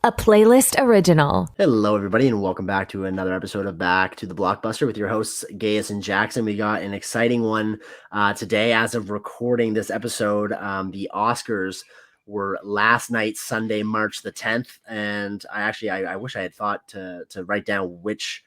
A playlist original. Hello, everybody, and welcome back to another episode of Back to the Blockbuster with your hosts, Gaius and Jackson. We got an exciting one today. As of recording this episode, the Oscars were last night, Sunday, March the 10th. And I wish I had thought to write down which,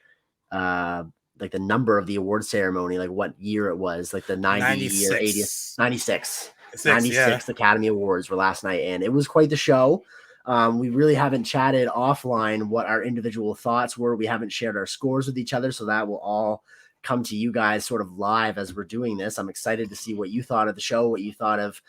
like the number of the award ceremony, like what year it was, like the 90 or 80th, 96. 96, Six, yeah. 96 Academy Awards were last night. And it was quite the show. We really haven't chatted offline what our individual thoughts were. We haven't shared our scores with each other, so that will all come to you guys sort of live as we're doing this. I'm excited to see what you thought of the show, what you thought of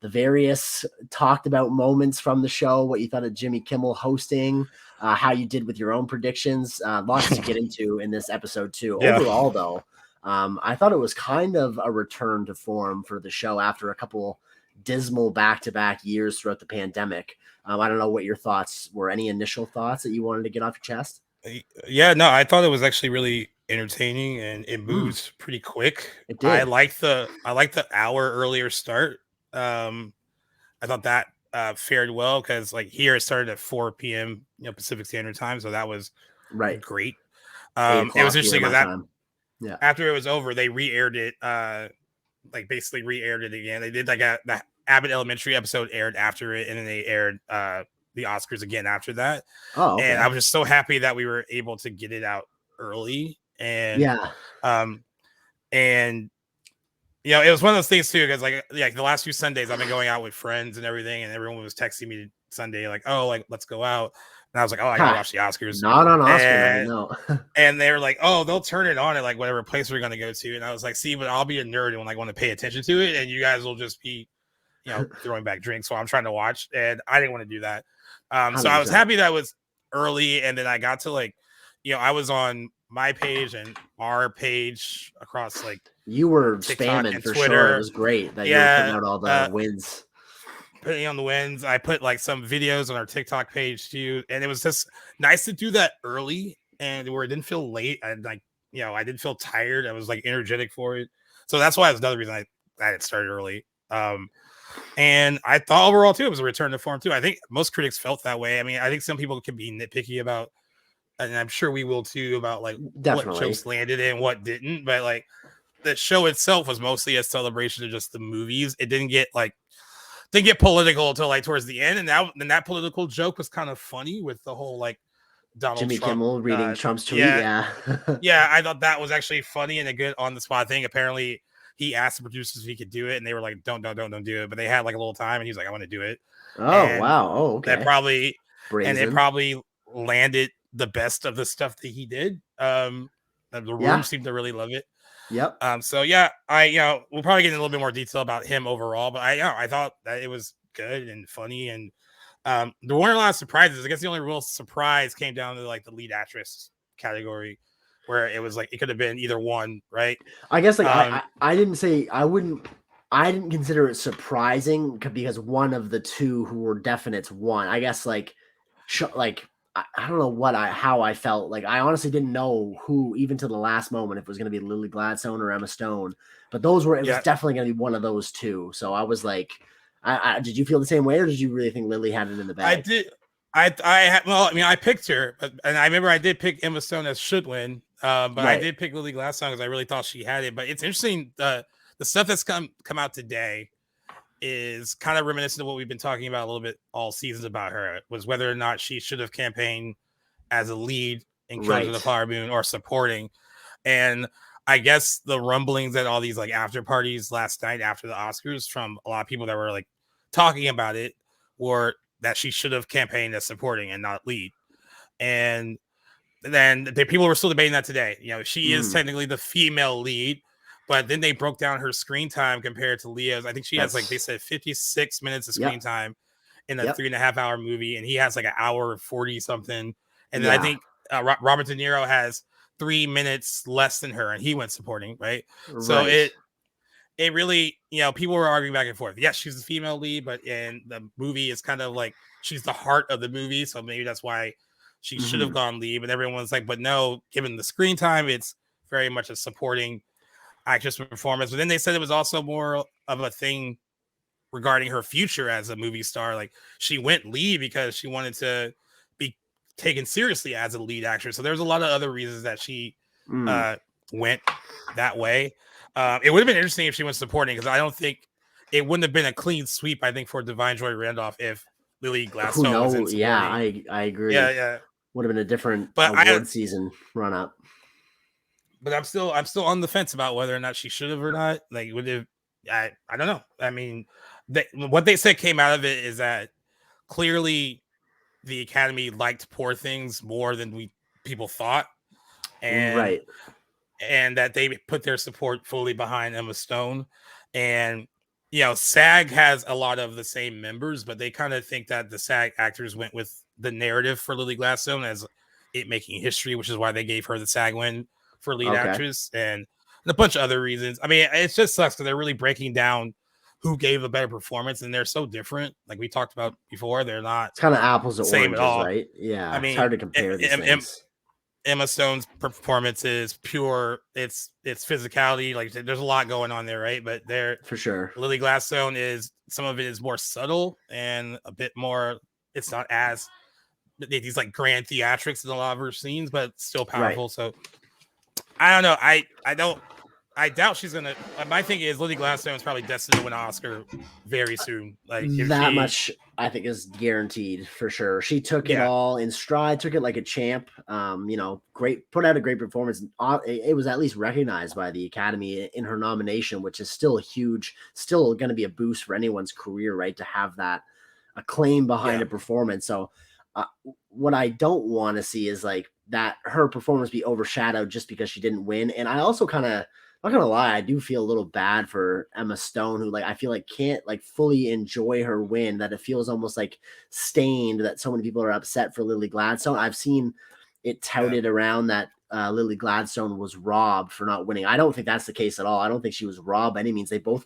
the various talked about moments from the show, what you thought of Jimmy Kimmel hosting, how you did with your own predictions. Lots to get into in this episode too. Yeah. Overall, though, I thought it was kind of a return to form for the show after a couple dismal back-to-back years throughout the pandemic. I don't know what your thoughts were. Any initial thoughts that you wanted to get off your chest? Yeah, no, I thought it was actually really entertaining and it moves pretty quick. It did. I like the hour earlier start. I thought that fared well because like here it started at 4 p.m. Pacific Standard Time, so that was right. Great. 8 It was interesting because yeah, after it was over, they re-aired it. Like basically re-aired it again. They did like the Abbott Elementary episode aired after it, and then they aired the Oscars again after that. Oh, okay. And I was just so happy that we were able to get it out early. And and it was one of those things too, because like the last few Sundays I've been going out with friends and everything, and everyone was texting me Sunday like, oh, like let's go out. And I was like, oh, I gotta watch the Oscars. Not on Oscar night, no. And they were like, oh, they'll turn it on at like whatever place we're gonna go to. And I was like, see, but I'll be a nerd and like want to pay attention to it, and you guys will just be, throwing back drinks while I'm trying to watch. And I didn't want to do that. So I was happy that was early, and then I got to like, I was on my page and our page across like you were TikTok spamming and for Twitter. Sure. It was great that you were putting out all the wins. Putting on the wins. I put like some videos on our TikTok page too, and it was just nice to do that early and where it didn't feel late. And like, I didn't feel tired. I was like energetic for it. So that's why it's another reason I had started early. And I thought overall too, it was a return to form too. I think most critics felt that way. I mean, I think some people can be nitpicky about, and I'm sure we will too, about like what jokes landed and what didn't. But like the show itself was mostly a celebration of just the movies. It didn't get political until like towards the end, and that political joke was kind of funny with the whole like Jimmy Kimmel reading Trump's tweet. Yeah. I thought that was actually funny and a good on the spot thing. Apparently, he asked the producers if he could do it, and they were like, "Don't do it." But they had like a little time, and he's like, "I want to do it." Oh, wow! Oh, okay. That probably it probably landed the best of the stuff that he did. The room seemed to really love it. Yep. So yeah, we'll probably get in a little bit more detail about him overall, but I thought that it was good and funny, and there weren't a lot of surprises. I guess the only real surprise came down to like the lead actress category, where it was like it could have been either one, right? I guess like I didn't consider it surprising because one of the two who were definites won. I guess like I don't know how I felt. Like I honestly didn't know who, even to the last moment, if it was going to be Lily Gladstone or Emma Stone. But it was definitely going to be one of those two. So I was like, did you feel the same way, or did you really think Lily had it in the bag? I did. I picked her, and I remember I did pick Emma Stone as should win. But I did pick Lily Gladstone because I really thought she had it. But it's interesting. The stuff that's come out today is kind of reminiscent of what we've been talking about a little bit all seasons about her, was whether or not she should have campaigned as a lead in Killers of the Flower Moon or supporting. And I guess the rumblings at all these like after parties last night after the Oscars from a lot of people that were like talking about it were that she should have campaigned as supporting and not lead. And then people were still debating that today. She is technically the female lead, but then they broke down her screen time compared to Leo's. I think she has, like they said, 56 minutes of screen time in a 3.5 hour movie, and he has like an hour 40 something. And then I think Robert De Niro has 3 minutes less than her, and he went supporting, right? So it really, people were arguing back and forth. Yes, she's the female lead, but in the movie is kind of like she's the heart of the movie, so maybe that's why she should have gone lead. But everyone's like, but no, given the screen time, it's very much a supporting actress performance. But then they said it was also more of a thing regarding her future as a movie star. Like she went lead because she wanted to taken seriously as a lead actress. So there's a lot of other reasons that she went that way. It would have been interesting if she went supporting, because I don't think it wouldn't have been a clean sweep, I think, for Divine Joy Randolph if Lily Who Gladstone was in knows? Yeah, supporting. I agree. Yeah. Would have been a different But award season run up. But I'm still on the fence about whether or not she should have or not. Like, would have, I don't know. I mean, what they said came out of it is that clearly the Academy liked Poor Things more than people thought, and Right. and that they put their support fully behind Emma Stone. And SAG has a lot of the same members, but they kind of think that the SAG actors went with the narrative for Lily Gladstone as it making history, which is why they gave her the SAG win for lead actress, and a bunch of other reasons. I mean, it just sucks because they're really breaking down who gave a better performance, and they're so different. Like we talked about before, they're not. It's kind of apples to same oranges, at all. right? Yeah, I mean, it's hard to compare these things. Emma Stone's performance is pure. It's physicality. Like there's a lot going on there, right? But for sure. Lily Gladstone is, some of it is more subtle and a bit more. It's not as these like grand theatrics in a lot of her scenes, but still powerful. Right. So I don't know. I doubt she's gonna. My thing is Lily Gladstone is probably destined to win an Oscar very soon. Like that much, I think, is guaranteed for sure. She took it all in stride, took it like a champ. Great, put out a great performance. It was at least recognized by the Academy in her nomination, which is still huge. Still going to be a boost for anyone's career, right? To have that acclaim behind a performance. So, what I don't want to see is like that her performance be overshadowed just because she didn't win. And I also kind of. Not gonna lie, I do feel a little bad for Emma Stone, who I feel like can't fully enjoy her win. That it feels almost like stained that so many people are upset for Lily Gladstone. I've seen it touted around that Lily Gladstone was robbed for not winning. I don't think that's the case at all. I don't think she was robbed by any means. They both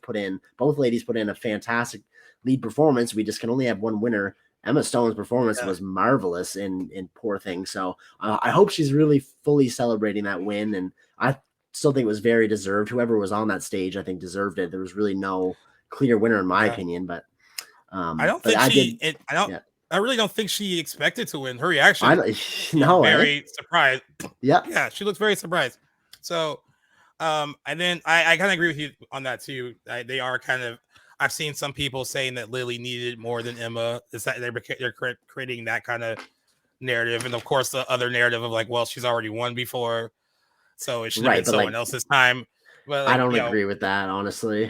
ladies put in a fantastic lead performance. We just can only have one winner. Emma Stone's performance was marvelous in Poor Things. So I hope she's really fully celebrating that win, and I still think it was very deserved. Whoever was on that stage, I think, deserved it. There was really no clear winner in my opinion, but I don't think I really don't think she expected to win. Her reaction, very surprised. Yeah, she looks very surprised. So, and then I kind of agree with you on that too. They are kind of. I've seen some people saying that Lily needed more than Emma. It's that they're creating that kind of narrative, and of course the other narrative of like, well, she's already won before. So it should have been someone else's time. But I don't agree with that, honestly.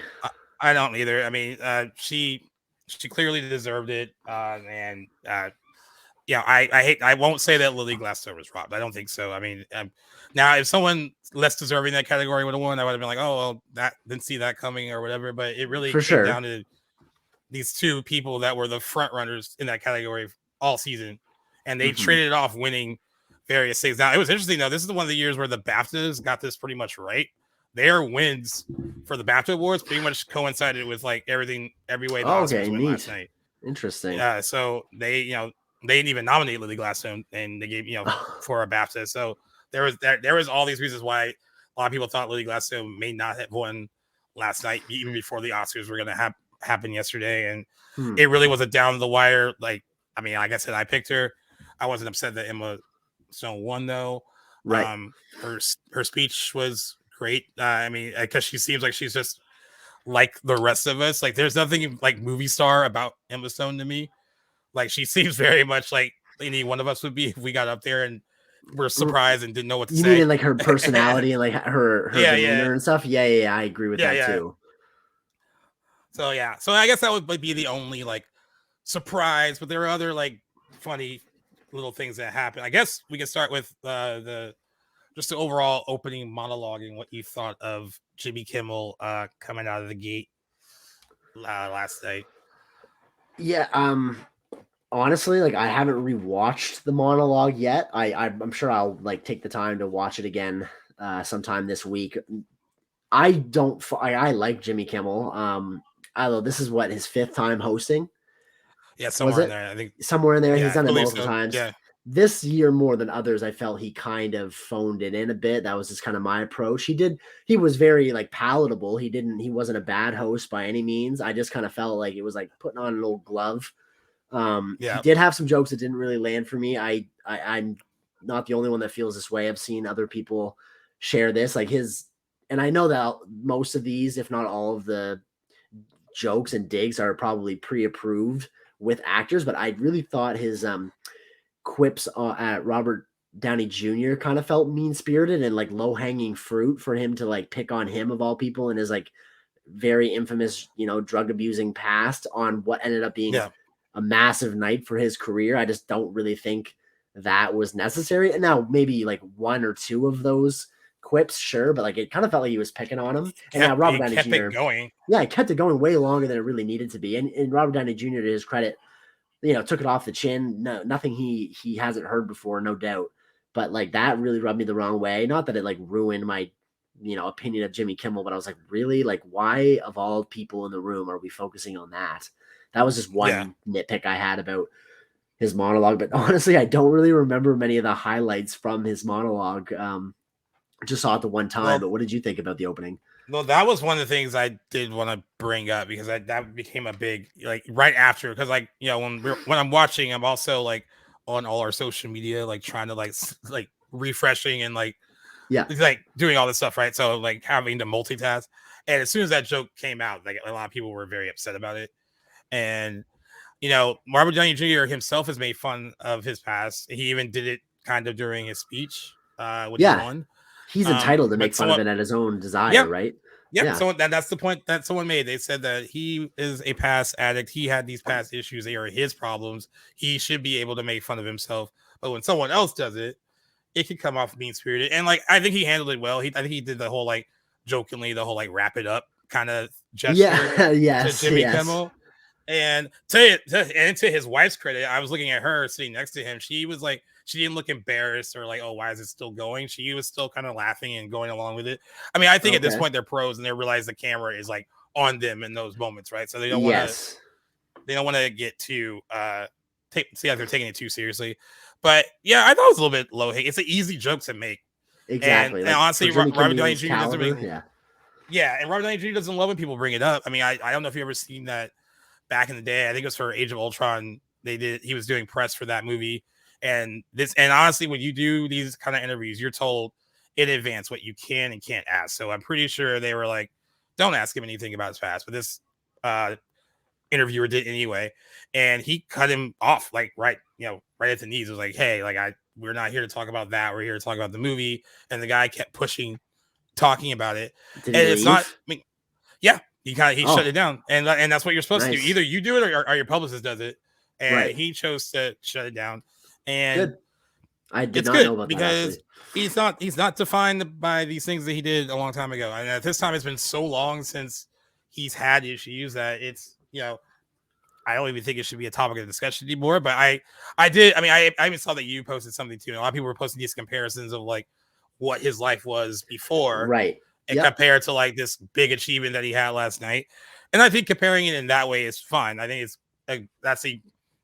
I don't either. I mean, she clearly deserved it. I won't say that Lily Gladstone was robbed. I don't think so. I mean, now if someone less deserving that category would have won, I would have been like, oh, well, that didn't see that coming or whatever. But it really came down to these two people that were the front runners in that category all season, and they traded off winning various things. Now, it was interesting, though. This is one of the years where the BAFTAs got this pretty much right. Their wins for the BAFTA Awards pretty much coincided with every way the Oscars went last night. Interesting. Yeah, so they didn't even nominate Lily Gladstone, and they gave for a BAFTA. So there was all these reasons why a lot of people thought Lily Gladstone may not have won last night, even before the Oscars were going to happen yesterday. And it really was a down the wire. Like I said, I picked her. I wasn't upset that Emma Stone won, though. Right. Her speech was great. Because she seems like she's just like the rest of us. Like, there's nothing like movie star about Emma Stone to me. Like, she seems very much like any one of us would be if we got up there and we're surprised and didn't know what to say. You mean in like her personality and like her demeanor and stuff? Yeah, I agree with that too. So so I guess that would be the only like surprise, but there are other like funny little things that happen. I guess we can start with the overall opening monologue and what you thought of Jimmy Kimmel coming out of the gate last night. Yeah, honestly, like I haven't rewatched the monologue yet. I'm sure I'll like take the time to watch it again sometime this week. I like Jimmy Kimmel. Although this is his 5th time hosting. Yeah, somewhere in there. I think somewhere in there. Yeah, he's done it multiple times. Yeah. This year more than others, I felt he kind of phoned it in a bit. That was just kind of my approach. He was very like palatable. He wasn't a bad host by any means. I just kind of felt like it was like putting on an old glove He did have some jokes that didn't really land for me. I'm not the only one that feels this way. I've seen other people share this, like and I know that most of these, if not all of the jokes and digs, are probably pre-approved with actors, but I really thought his quips at Robert Downey Jr. kind of felt mean-spirited and like low-hanging fruit for him to like pick on him of all people and his like very infamous, drug abusing past on what ended up being a massive night for his career. I just don't really think that was necessary. And now maybe like one or two of those quips, sure, but like it kind of felt like he was picking on him. Robert Downey Jr. It going. Yeah, it kept it going way longer than it really needed to be. And Robert Downey Jr., to his credit, took it off the chin. No, nothing he hasn't heard before, no doubt. But like that really rubbed me the wrong way. Not that it like ruined my opinion of Jimmy Kimmel, but I was like, really? Like, why of all people in the room are we focusing on that? That was just one nitpick I had about his monologue. But honestly, I don't really remember many of the highlights from his monologue. Just saw it the one time. But what did you think about the opening? Well, that was one of the things I did want to bring up because that became a big, like, right after, because like, when I'm watching, I'm also like on all our social media, like trying to like refreshing and like doing all this stuff, right? So like having to multitask. And as soon as that joke came out, like a lot of people were very upset about it. And Robert Downey Jr. himself has made fun of his past. He even did it kind of during his speech when he won. He's entitled to make fun of it at his own desire, right? Yeah. So that's the point that someone made. They said that he is a past addict. He had these past issues. They are his problems. He should be able to make fun of himself. But when someone else does it, it can come off mean-spirited. And like, I think he handled it well. I think he did the whole like jokingly, the whole like wrap it up kind of gesture to Jimmy Kimmel. And to his wife's credit, I was looking at her sitting next to him. She was like, she didn't look embarrassed or like, oh, why is it still going? She was still kind of laughing and going along with it. I mean, I think at this point they're pros and they realize the camera is like on them in those moments, right? So they don't want to, get too see how they're taking it too seriously. But yeah, I thought it was a little bit low hate. It's an easy joke to make. Exactly. And honestly, Robert Downey Jr. doesn't really, and Robert Downey Jr. doesn't love when people bring it up. I mean, I don't know if you ever seen that back in the day. I think it was for Age of Ultron. He was doing press for that movie. And honestly, when you do these kind of interviews, you're told in advance what you can and can't ask. So I'm pretty sure they were like, don't ask him anything about his past. But this interviewer did anyway. And he cut him off like right at the knees. It was like, hey, like we're not here to talk about that. We're here to talk about the movie. And the guy kept talking about it. Did he leave? Not, I mean, yeah, he shut it down. And that's what you're supposed to do. Either you do it or your publicist does it. And he chose to shut it down. And good. I did not know about because that, he's not defined by these things that he did a long time ago. And at this time, it's been so long since he's had issues that it's I don't even think it should be a topic of discussion anymore. But I even saw that you posted something too. A lot of people were posting these comparisons of like what his life was before, right? And compared to like this big achievement that he had last night. And I think comparing it in that way is fun. I think that's a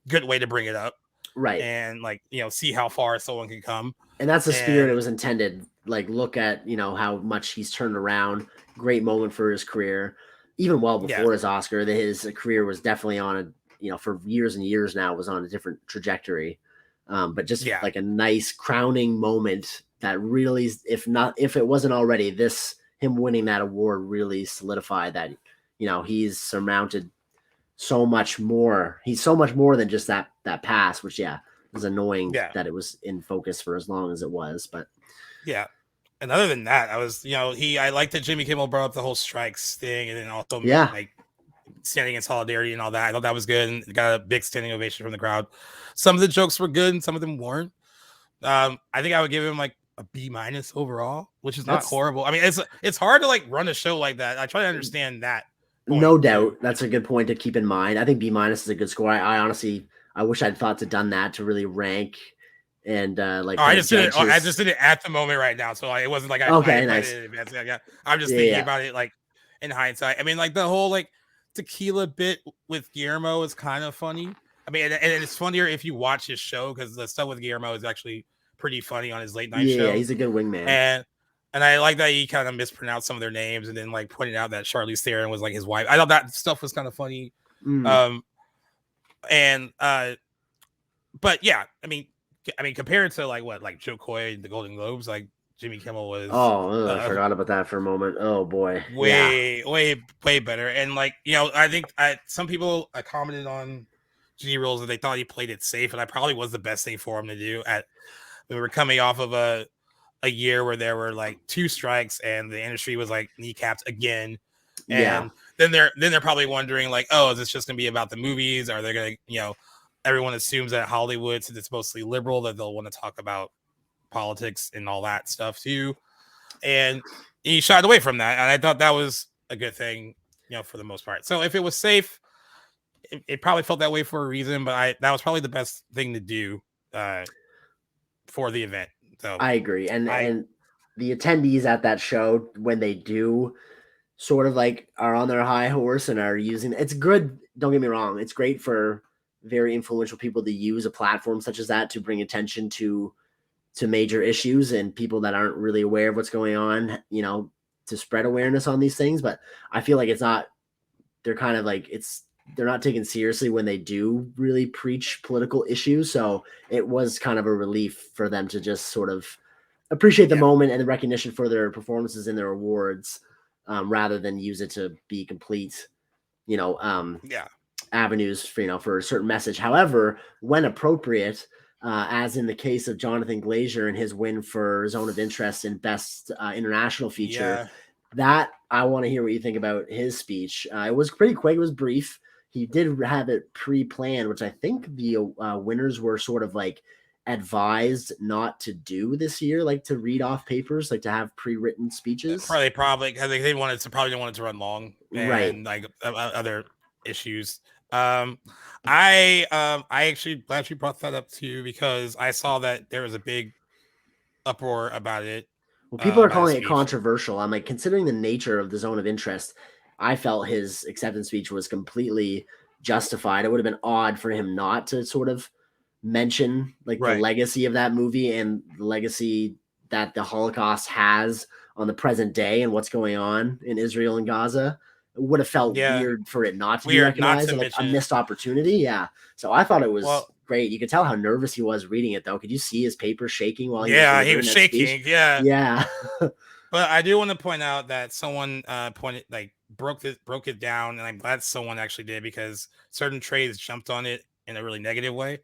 good way to bring it up. Right. And like, see how far someone can come. And that's the spirit it was intended. Like, look at, how much he's turned around. Great moment for his career. Even well before his Oscar, his career was definitely on for years and years now was on a different trajectory. But just like a nice crowning moment that really, if it wasn't already, him winning that award really solidified that, he's surmounted so much more. He's so much more than just that pass, which was annoying that it was in focus for as long as it was. But and other than that, I like that Jimmy Kimmel brought up the whole strikes thing, and then also like standing in solidarity and all that. I thought that was good, and got a big standing ovation from the crowd. Some of the jokes were good, and some of them weren't. I think I would give him like a B- overall, which is not horrible. I mean, it's hard to like run a show like that. I try to understand that. No doubt. That's a good point to keep in mind. I think B- is a good score. I honestly, I wish I'd thought to done that to really rank and I just did it. I just did it at the moment right now. So it wasn't like nice. I'm just thinking about it like in hindsight. I mean, like the whole like tequila bit with Guillermo is kind of funny. I mean, and it's funnier if you watch his show because the stuff with Guillermo is actually pretty funny on his late night show. Yeah, he's a good wingman. And I like that he kind of mispronounced some of their names and then like pointed out that Charlize Theron was like his wife. I thought that stuff was kind of funny. And but yeah, I mean, compared to like Joe Coy, the Golden Globes, like Jimmy Kimmel was Oh, I forgot about that for a moment. Oh boy, yeah, way better. And like I think some people commented on G Rules that they thought he played it safe, and I probably was the best thing for him to do. We were coming off of a year where there were like 2 strikes and the industry was like kneecapped again. yeah. And then they're probably wondering like, oh, is this just gonna be about the movies? Are they gonna everyone assumes that Hollywood, since it's mostly liberal, that they'll want to talk about politics and all that stuff too. And he shied away from that, and I thought that was a good thing, for the most part. So if it was safe, it probably felt that way for a reason, but that was probably the best thing to do for the event. So I agree, I and the attendees at that show, when they do sort of like are on their high horse and are using it's good. Don't get me wrong, it's great for very influential people to use a platform such as that to bring attention to major issues and people that aren't really aware of what's going on, to spread awareness on these things. But I feel like they're kind of like they're not taken seriously when they do really preach political issues. So it was kind of a relief for them to just sort of appreciate the moment and the recognition for their performances and their awards, rather than use it to be complete, avenues for a certain message. However, when appropriate, as in the case of Jonathan Glazer and his win for Zone of Interest and Best International Feature, that I want to hear what you think about his speech. It was pretty quick. It was brief. He did have it pre-planned, which I think the winners were sort of like advised not to do this year, like to read off papers, like to have pre-written speeches. probably because they didn't want it to run long, Right. and like other issues. I actually glad you brought that up too, because I saw that there was a big uproar about it. Well, people are About his calling it speech. controversial. I'm like, considering the nature of the Zone of Interest, I felt his acceptance speech was completely justified. It would have been odd for him not to sort of mention like the Right. legacy of that movie and the legacy that the Holocaust has on the present day and what's going on in Israel and Gaza. It would have felt weird for it not to be Weird not recognized, to like a mention it. missed opportunity. Yeah. So I thought it was Well, great. You could tell how nervous he was reading it, though. Could you see his paper shaking while he was yeah, he delivering was that speech? shaking. Yeah. Yeah. But I do want to point out that someone broke it down, and I'm glad someone actually did, because certain trades jumped on it in a really negative way.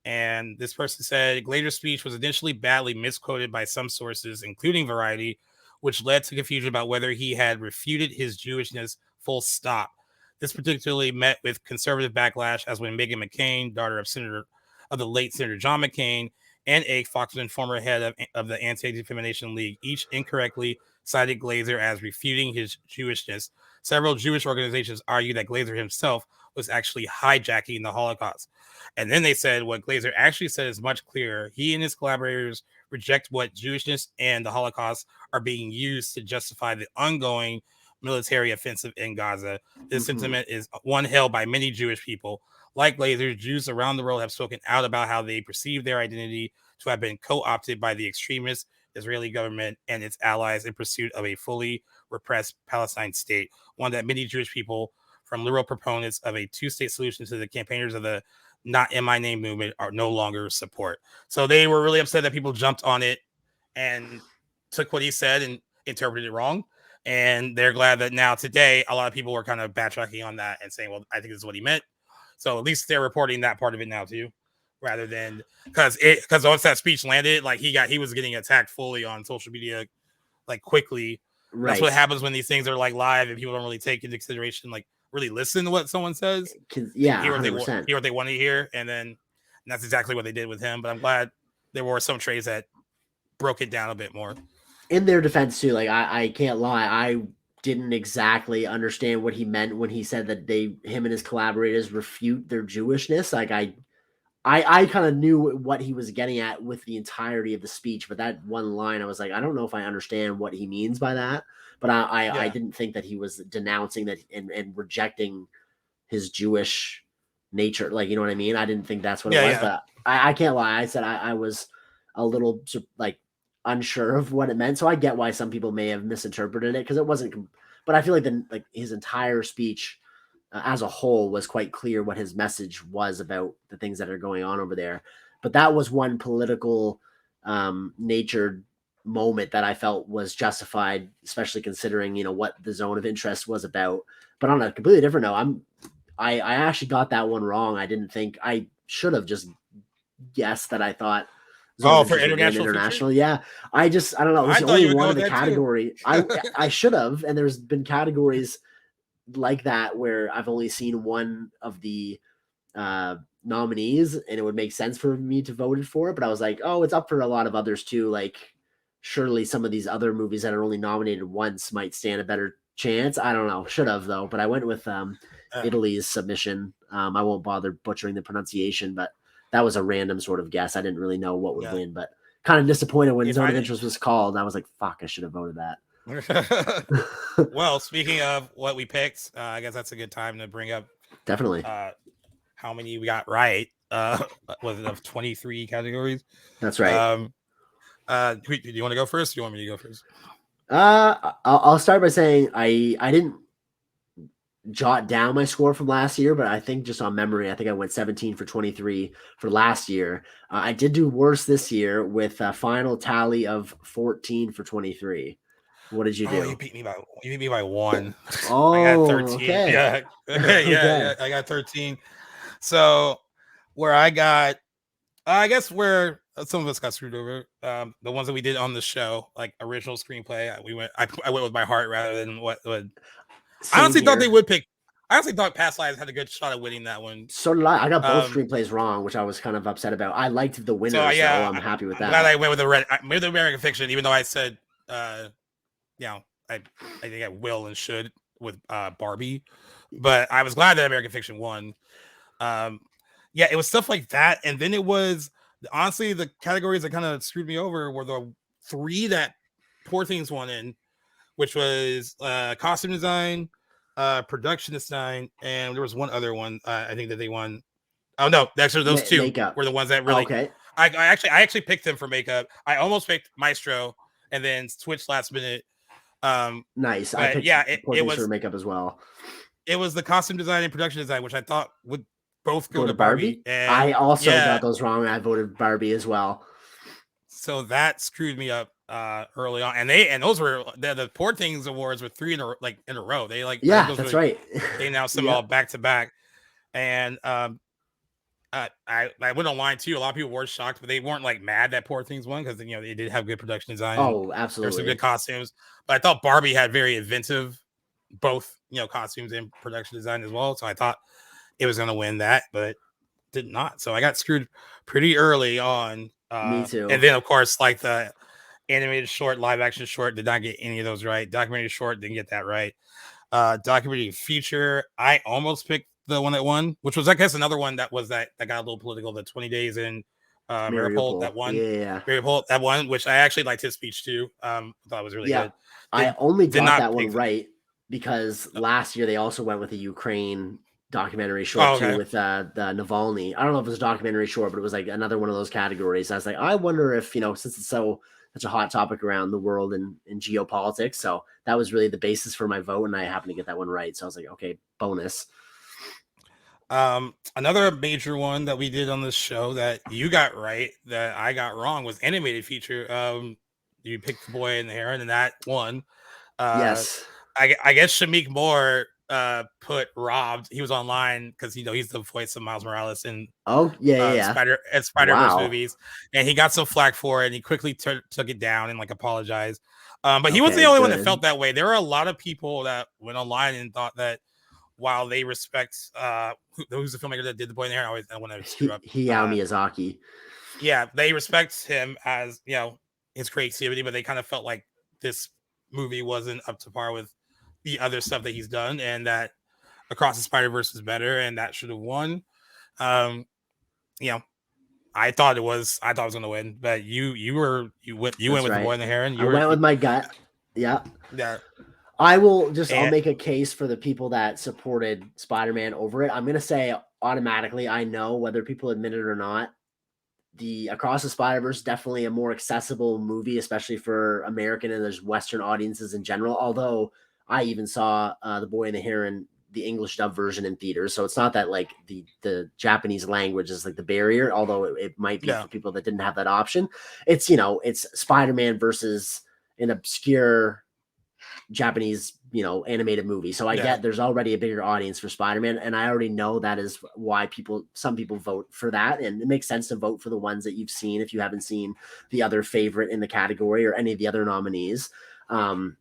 And this person said Glazer's speech was initially badly misquoted by some sources, including Variety, which led to confusion about whether he had refuted his Jewishness full stop. This particularly met with conservative backlash, as when Meghan McCain, daughter of the late Senator John McCain, and a Foxman, former head of the Anti-Defamation League, each incorrectly cited Glazer as refuting his Jewishness. Several Jewish organizations argue that Glazer himself was actually hijacking the Holocaust. And then they said what Glazer actually said is much clearer. He and his collaborators reject what Jewishness and the Holocaust are being used to justify the ongoing military offensive in Gaza. This sentiment is one held by many Jewish people. Like Glazer, Jews around the world have spoken out about how they perceive their identity to have been co-opted by the extremist Israeli government and its allies in pursuit of a fully repressed Palestine state, one that many Jewish people, from liberal proponents of a two-state solution to the campaigners of the Not in My Name movement, are no longer support. So they were really upset that people jumped on it and took what he said and interpreted it wrong. And they're glad that now today a lot of people were kind of backtracking on that and saying, well, I think this is what he meant. So at least they're reporting that part of it now too, rather than because once that speech landed, like he was getting attacked fully on social media, like quickly. Right. That's what happens when these things are like live and people don't really take into consideration, like really listen to what someone says. Yeah, hear 100%. Hear what they want to hear, and that's exactly what they did with him. But I'm glad there were some trades that broke it down a bit more. In their defense too, like I can't lie, I didn't exactly understand what he meant when he said that him and his collaborators refute their Jewishness. Like I kind of knew what he was getting at with the entirety of the speech, but that one line, I was like, I don't know if I understand what he means by that. But I didn't think that he was denouncing that and rejecting his Jewish nature. Like, you know what I mean? I didn't think that's what it was, but I can't lie. I said I was a little like unsure of what it meant. So I get why some people may have misinterpreted it, because it wasn't, but I feel like his entire speech as a whole was quite clear what his message was about the things that are going on over there. But that was one political natured moment that I felt was justified, especially considering, what the zone of interest was about. But on a completely different note, I actually got that one wrong. I didn't think I should have just guessed that I thought zone of for interest would win international feature. international. Yeah, I don't know. It was I the thought only you would go one of with the that too. category. I should have, and there's been categories like that where I've only seen one of the nominees, and it would make sense for me to vote it for it. But I was like, oh, it's up for a lot of others too. Like, surely some of these other movies that are only nominated once might stand a better chance. I don't know. Should have though, but I went with Italy's submission. I won't bother butchering the pronunciation, but that was a random sort of guess. I didn't really know what would win, but kind of disappointed when Zone of Interest was called. I was like, fuck, I should have voted that. Well, speaking of what we picked, I guess that's a good time to bring up definitely how many we got right. Was it of 23 categories? That's right. Do you want to go first? Or do you want me to go first? I'll start by saying I didn't jot down my score from last year, but I think just on memory, I think I went 17 for 23 for last year. I did do worse this year with a final tally of 14 for 23. What did you do? You beat me by one. Oh, I got 13. Okay. Yeah. Yeah, I got 13. So where I got, I guess where some of us got screwed over, the ones that we did on the show, like original screenplay, I went with my heart rather than what would. I honestly thought they would pick. I honestly thought Past Lives had a good shot at winning that one. So did I. I got both screenplays wrung, which I was kind of upset about. I liked the winner, so I'm happy with that. Glad I went with the American Fiction, even though I said, I think I will and should with Barbie, but I was glad that American Fiction won. It was stuff like that, and then it was honestly the categories that kind of screwed me over were the three that Poor Things won in, which was costume design, production design, and there was one other one I think that they won. Oh no, actually those two makeup were the ones that really. Okay. I actually picked them for makeup. I almost picked Maestro and then switched last minute. Nice. I picked Poor Things for makeup as well. It was the costume design and production design, which I thought would both go to Barbie. And I also got those wrong. I voted Barbie as well. So that screwed me up early on, and those were the Poor Things awards were 3 in a row. They that's right. They announced them all back to back, and I went online too. A lot of people were shocked, but they weren't like mad that Poor Things won because they did have good production design. Oh, absolutely. There's some good costumes, but I thought Barbie had very inventive, both costumes and production design as well. So I thought it was going to win that, but did not. So I got screwed pretty early on. Me too. And then of course, like the animated short, live action short, did not get any of those right. Documentary short didn't get that right. Documentary feature, I almost picked the one that won, which was I guess another one that got a little political. The 20 Days in Mariupol that won. Yeah, Mariupol that won, which I actually liked his speech too. I thought it was really good. I only got that one right because last year they also went with a Ukraine documentary short too with the Navalny. I don't know if it was a documentary short, but it was like another one of those categories. I was like, I wonder if since it's such a hot topic around the world and in geopolitics. So that was really the basis for my vote, and I happened to get that one right. So I was like, okay, bonus. Another major one that we did on this show that you got right that I got wrong was animated feature. You picked The Boy and the Heron, and that won. Yes. I guess Shamik Moore put Robbed. He was online because he's the voice of Miles Morales in Spider-Verse movies, and he got some flack for it, and he quickly took it down and apologized. But he wasn't the only one that felt that way. There were a lot of people that went online and thought that while they respect who's the filmmaker that did The Boy and the Heron, I want to screw up Hayao Miyazaki. Yeah, they respect him as his creativity, but they kind of felt like this movie wasn't up to par with the other stuff that he's done, and that Across the Spider-Verse is better, and that should have won. I thought it was going to win, but you went with The Boy and the Heron. I went with my gut. Yeah. I will I'll make a case for the people that supported Spider-Man over it. I'm going to say automatically, I know whether people admit it or not, the Across the Spider-Verse definitely a more accessible movie, especially for American and there's Western audiences in general. Although I even saw The Boy and the Heron the English dub version in theaters. So it's not that like the Japanese language is like the barrier, although it might be for people that didn't have that option. It's, you know, it's Spider-Man versus an obscure Japanese, you know, animated movie. So I get there's already a bigger audience for Spider-Man, and I already know that is why some people vote for that, and it makes sense to vote for the ones that you've seen if you haven't seen the other favorite in the category or any of the other nominees. But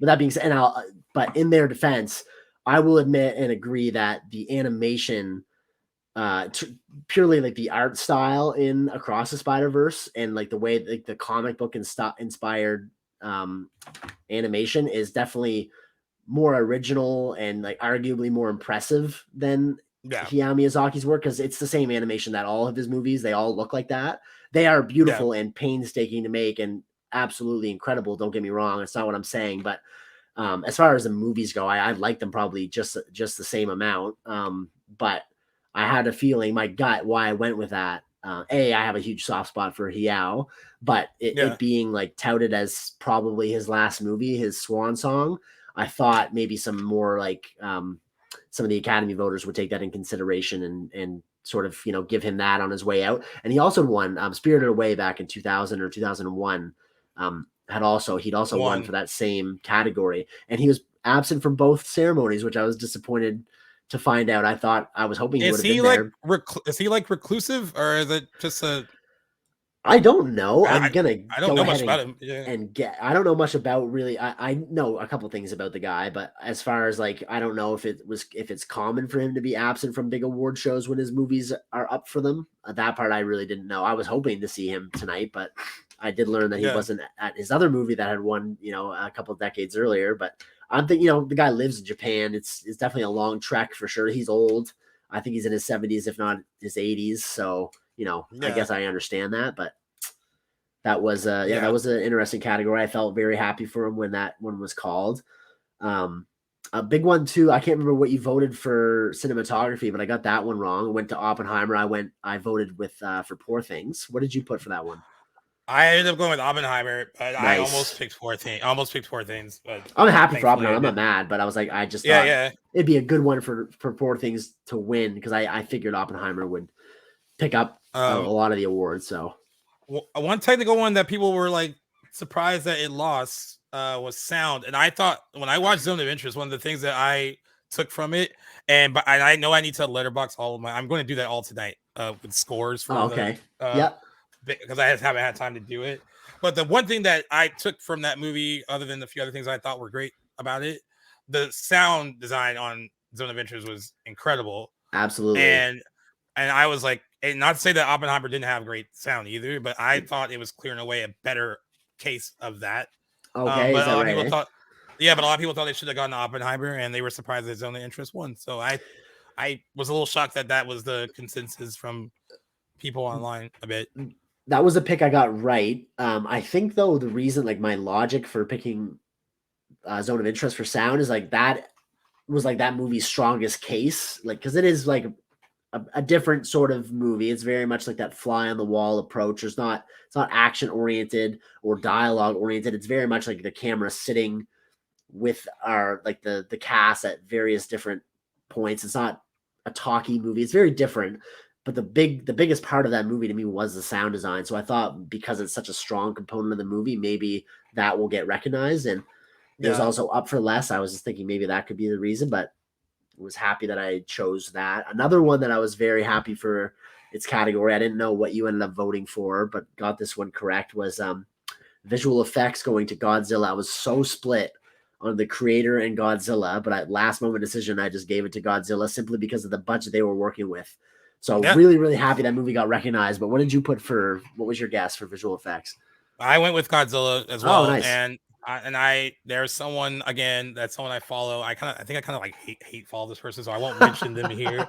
that being said, but in their defense, I will admit and agree that the animation, purely like the art style in Across the Spider-Verse and like the way like the comic book inspired animation is definitely more original and like arguably more impressive than Hayao Miyazaki's work, because it's the same animation that all of his movies, they all look like that. They are beautiful and painstaking to make and absolutely incredible. Don't get me wrong. It's not what I'm saying, but as far as the movies go, I like them probably just the same amount. But I had a feeling, my gut, why I went with that. I have a huge soft spot for Hayao, but it being like touted as probably his last movie, his swan song, I thought maybe some more like some of the Academy voters would take that in consideration and sort of, you know, give him that on his way out. And he also won Spirited Away back in 2000 or 2001. He'd also won for that same category, and he was absent from both ceremonies, which I was disappointed to find out. I was hoping he would have been there. Is he like reclusive, or is it just a? I don't know. I don't know much about him. I don't know much about really. I know a couple things about the guy, but as far as like, I don't know if it's common for him to be absent from big award shows when his movies are up for them. That part I really didn't know. I was hoping to see him tonight, but I did learn that he wasn't at his other movie that had won, you know, a couple of decades earlier. But I'm thinking, you know, the guy lives in Japan. It's definitely a long trek for sure. He's old. I think he's in his 70s, if not his 80s. So, you know, I guess I understand that, but that was that was an interesting category. I felt very happy for him when that one was called. A big one too. I can't remember what you voted for cinematography, but I got that one wrong. I went to Oppenheimer. I voted with for Poor Things. What did you put for that one? I ended up going with Oppenheimer, but I almost picked Poor Things. But I'm happy for Oppenheimer. I'm not mad, but I was like, I just thought it'd be a good one for Poor Things to win, because I figured Oppenheimer would pick up a lot of the awards. So one technical one that people were like surprised that it lost was sound, and I thought when I watched Zone of Interest, one of the things that I took from it, and I know I need to letterbox all of my. I'm going to do that all tonight with scores for because I haven't had time to do it. But the one thing that I took from that movie, other than the few other things I thought were great about it, the sound design on Zone of Interest was incredible. Absolutely. And I was like, and not to say that Oppenheimer didn't have great sound either, but I thought it was clearing away a better case of that. Okay, but a lot of people thought, but a lot of people thought they should have gotten Oppenheimer, and they were surprised that Zone of Interest won. So I was a little shocked that was the consensus from people online a bit. That was a pick I got right. I think though the reason, like my logic for picking Zone of Interest for sound is like that was like that movie's strongest case, like because it is like a different sort of movie. It's very much like that fly on the wall approach. It's not action oriented or dialogue oriented. It's very much like the camera sitting with our like the cast at various different points. It's not a talky movie. It's very different. But the biggest part of that movie to me was the sound design. So I thought because it's such a strong component of the movie, maybe that will get recognized. And it was also up for less. I was just thinking maybe that could be the reason, but was happy that I chose that. Another one that I was very happy for its category, I didn't know what you ended up voting for, but got this one correct, was visual effects going to Godzilla. I was so split on the creator and Godzilla, but at last moment decision, I just gave it to Godzilla simply because of the budget they were working with. So really, really happy that movie got recognized. But what did you put what was your guess for visual effects? I went with Godzilla as well. Oh, nice. And there's someone, again, that's someone I follow. I think I kind of like hate follow this person, so I won't mention them here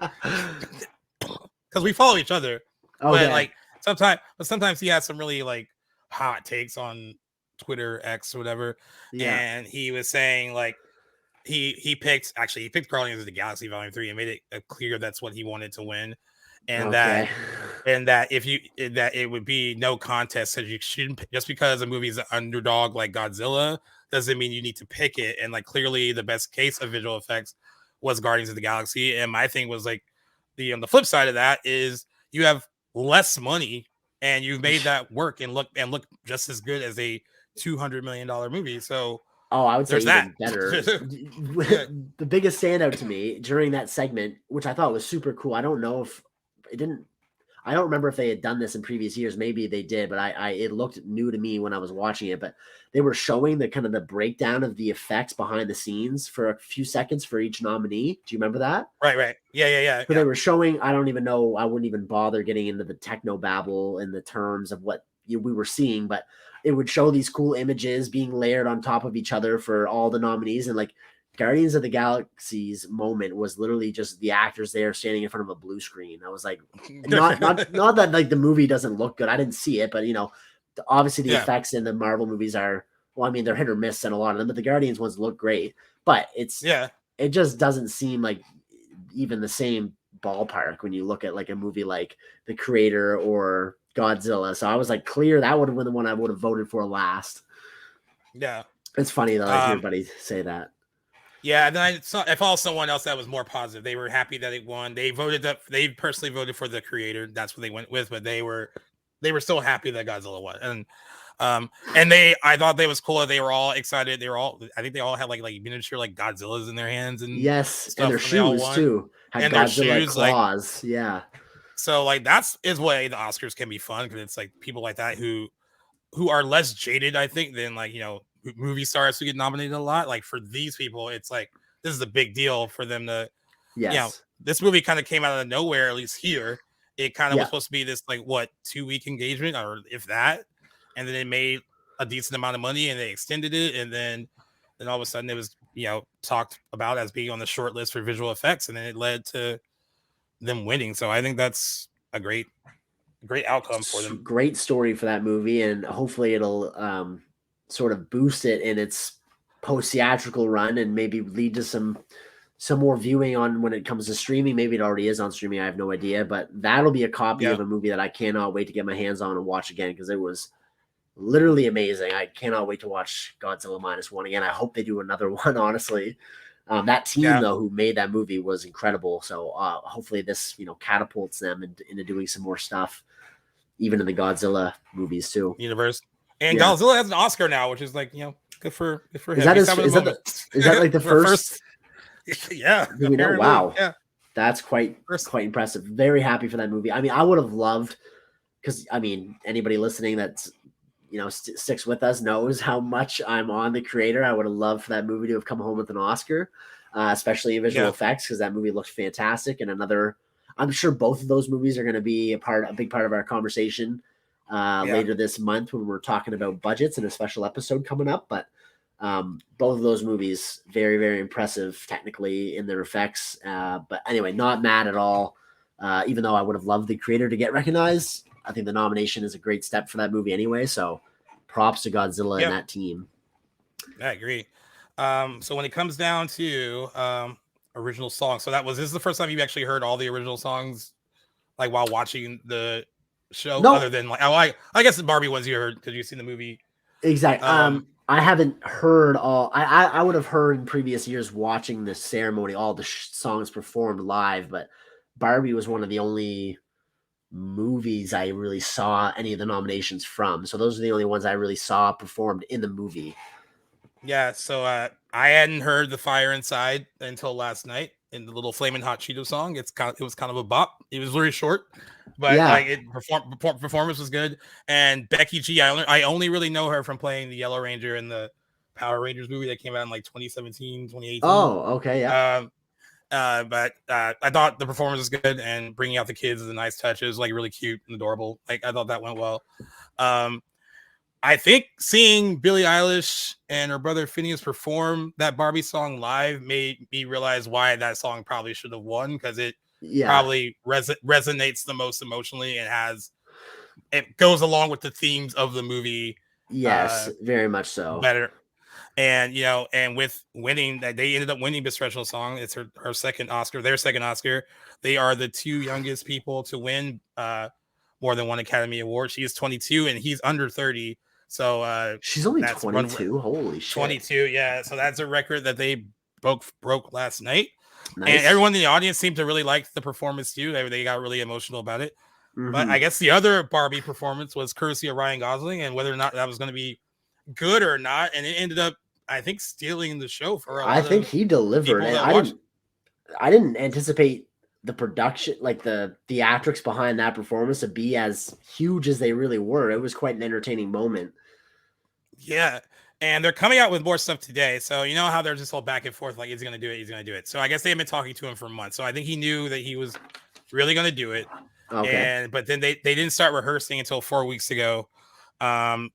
because we follow each other. Okay. But sometimes he has some really like hot takes on Twitter X or whatever. Yeah. And he was saying like he picked Guardians of the Galaxy Volume 3 and made it clear that's what he wanted to win. And that it would be no contest, because you shouldn't, just because a movie is an underdog like Godzilla doesn't mean you need to pick it. And like clearly the best case of visual effects was Guardians of the Galaxy. And my thing was like the flip side of that is you have less money and you've made that work and look just as good as a $200 million movie. So I would say there's that. even better. Yeah. The biggest standout to me during that segment, which I thought was super cool. I don't know if it didn't. I don't remember if they had done this in previous years. Maybe they did, but it looked new to me when I was watching it. But they were showing the kind of the breakdown of the effects behind the scenes for a few seconds for each nominee. Do you remember that? Right. Yeah. So they were showing. I don't even know. I wouldn't even bother getting into the techno babble and the terms of what we were seeing, but it would show these cool images being layered on top of each other for all the nominees, and like Guardians of the Galaxy's moment was literally just the actors there standing in front of a blue screen. I was like, not that like the movie doesn't look good. I didn't see it, but obviously the effects in the Marvel movies are, well, I mean, they're hit or miss in a lot of them, but the Guardians ones look great. But it just doesn't seem like even the same ballpark when you look at like a movie like The Creator or Godzilla. So I was like, clear that would have been the one I would have voted for last. Yeah. It's funny though, like everybody say that. Yeah, and then I follow someone else that was more positive. They were happy that it won. They personally voted for The Creator. That's what they went with, but they were still happy that Godzilla won. And I thought they was cool. They were all excited. I think they all had like miniature like Godzillas in their hands and stuff, and their shoes too. Had and Godzilla their shoes, claws. Like, yeah. So like is why the Oscars can be fun, because it's like people like that who are less jaded, I think, than like movie stars who get nominated a lot. Like for these people, it's like this is a big deal for them to. Yes. This movie kind of came out of nowhere. At least here, it kind of was supposed to be this like 2-week engagement, or if that, and then they made a decent amount of money and they extended it, and then all of a sudden it was talked about as being on the short list for visual effects, and then it led to them winning. So I think that's a great outcome for them. Great story for that movie, and hopefully it'll sort of boost it in its post-theatrical run and maybe lead to some more viewing on when it comes to streaming. Maybe it already is on streaming. I have no idea, but that'll be a copy of a movie that I cannot wait to get my hands on and watch again, because it was literally amazing. I cannot wait to watch Godzilla -1 again. I hope they do another one, honestly. That team though who made that movie was incredible. So hopefully this catapults them into doing some more stuff, even in the Godzilla movies too. Universe. And Godzilla has an Oscar now, which is like good for him. Is that like the first? Yeah. Wow. Yeah. That's quite impressive. Very happy for that movie. I mean, I would have loved, because I mean, anybody listening that's sticks with us knows how much I'm on The Creator. I would have loved for that movie to have come home with an Oscar, especially in visual effects, because that movie looked fantastic. And I'm sure both of those movies are going to be a big part of our conversation later this month when we're talking about budgets and a special episode coming up. But both of those movies, very, very impressive technically in their effects. But anyway, not mad at all. Even though I would have loved The Creator to get recognized, I think the nomination is a great step for that movie anyway. So props to Godzilla and that team. I agree. So when it comes down to original songs, so this is the first time you've actually heard all the original songs, like while watching the show, other than like, I guess the Barbie ones you heard because you've seen the movie. Exactly. I haven't heard all. I would have heard in previous years watching the ceremony all the songs performed live, but Barbie was one of the only movies I really saw any of the nominations from. So those are the only ones I really saw performed in the movie. Yeah, so I hadn't heard The Fire Inside until last night in the little Flamin' Hot Cheeto song. It was kind of a bop. It was very short, but performance was good. And Becky G, I only really know her from playing the Yellow Ranger in the Power Rangers movie that came out in like 2017, 2018. Oh, okay, yeah. But I thought the performance was good, and bringing out the kids is a nice touch. It was like really cute and adorable. Like I thought that went well. I think seeing Billie Eilish and her brother Phineas perform that Barbie song live made me realize why that song probably should have won, because it probably resonates the most emotionally and it goes along with the themes of the movie. Yes, very much so. Better. And and with winning, that they ended up winning Best Original Song. It's her second Oscar, their second Oscar. They are the two youngest people to win more than one Academy Award. She is 22 and he's under 30. So she's only 22. Holy shit. 22, yeah. So that's a record that they broke last night. Nice. And everyone in the audience seemed to really like the performance too. They got really emotional about it. But I guess the other Barbie performance was courtesy of Ryan Gosling, and whether or not that was going to be good or not, and it ended up, I think, stealing the show for a lot of think he delivered, and I didn't anticipate the production, like the theatrics behind that performance, to be as huge as they really were. It was quite an entertaining moment. Yeah. And they're coming out with more stuff today. So you know how they're just all back and forth, like he's gonna do it, he's gonna do it. So I guess they've been talking to him for months. So I think he knew that he was really gonna do it. Okay. But then they didn't start rehearsing until 4 weeks ago. Some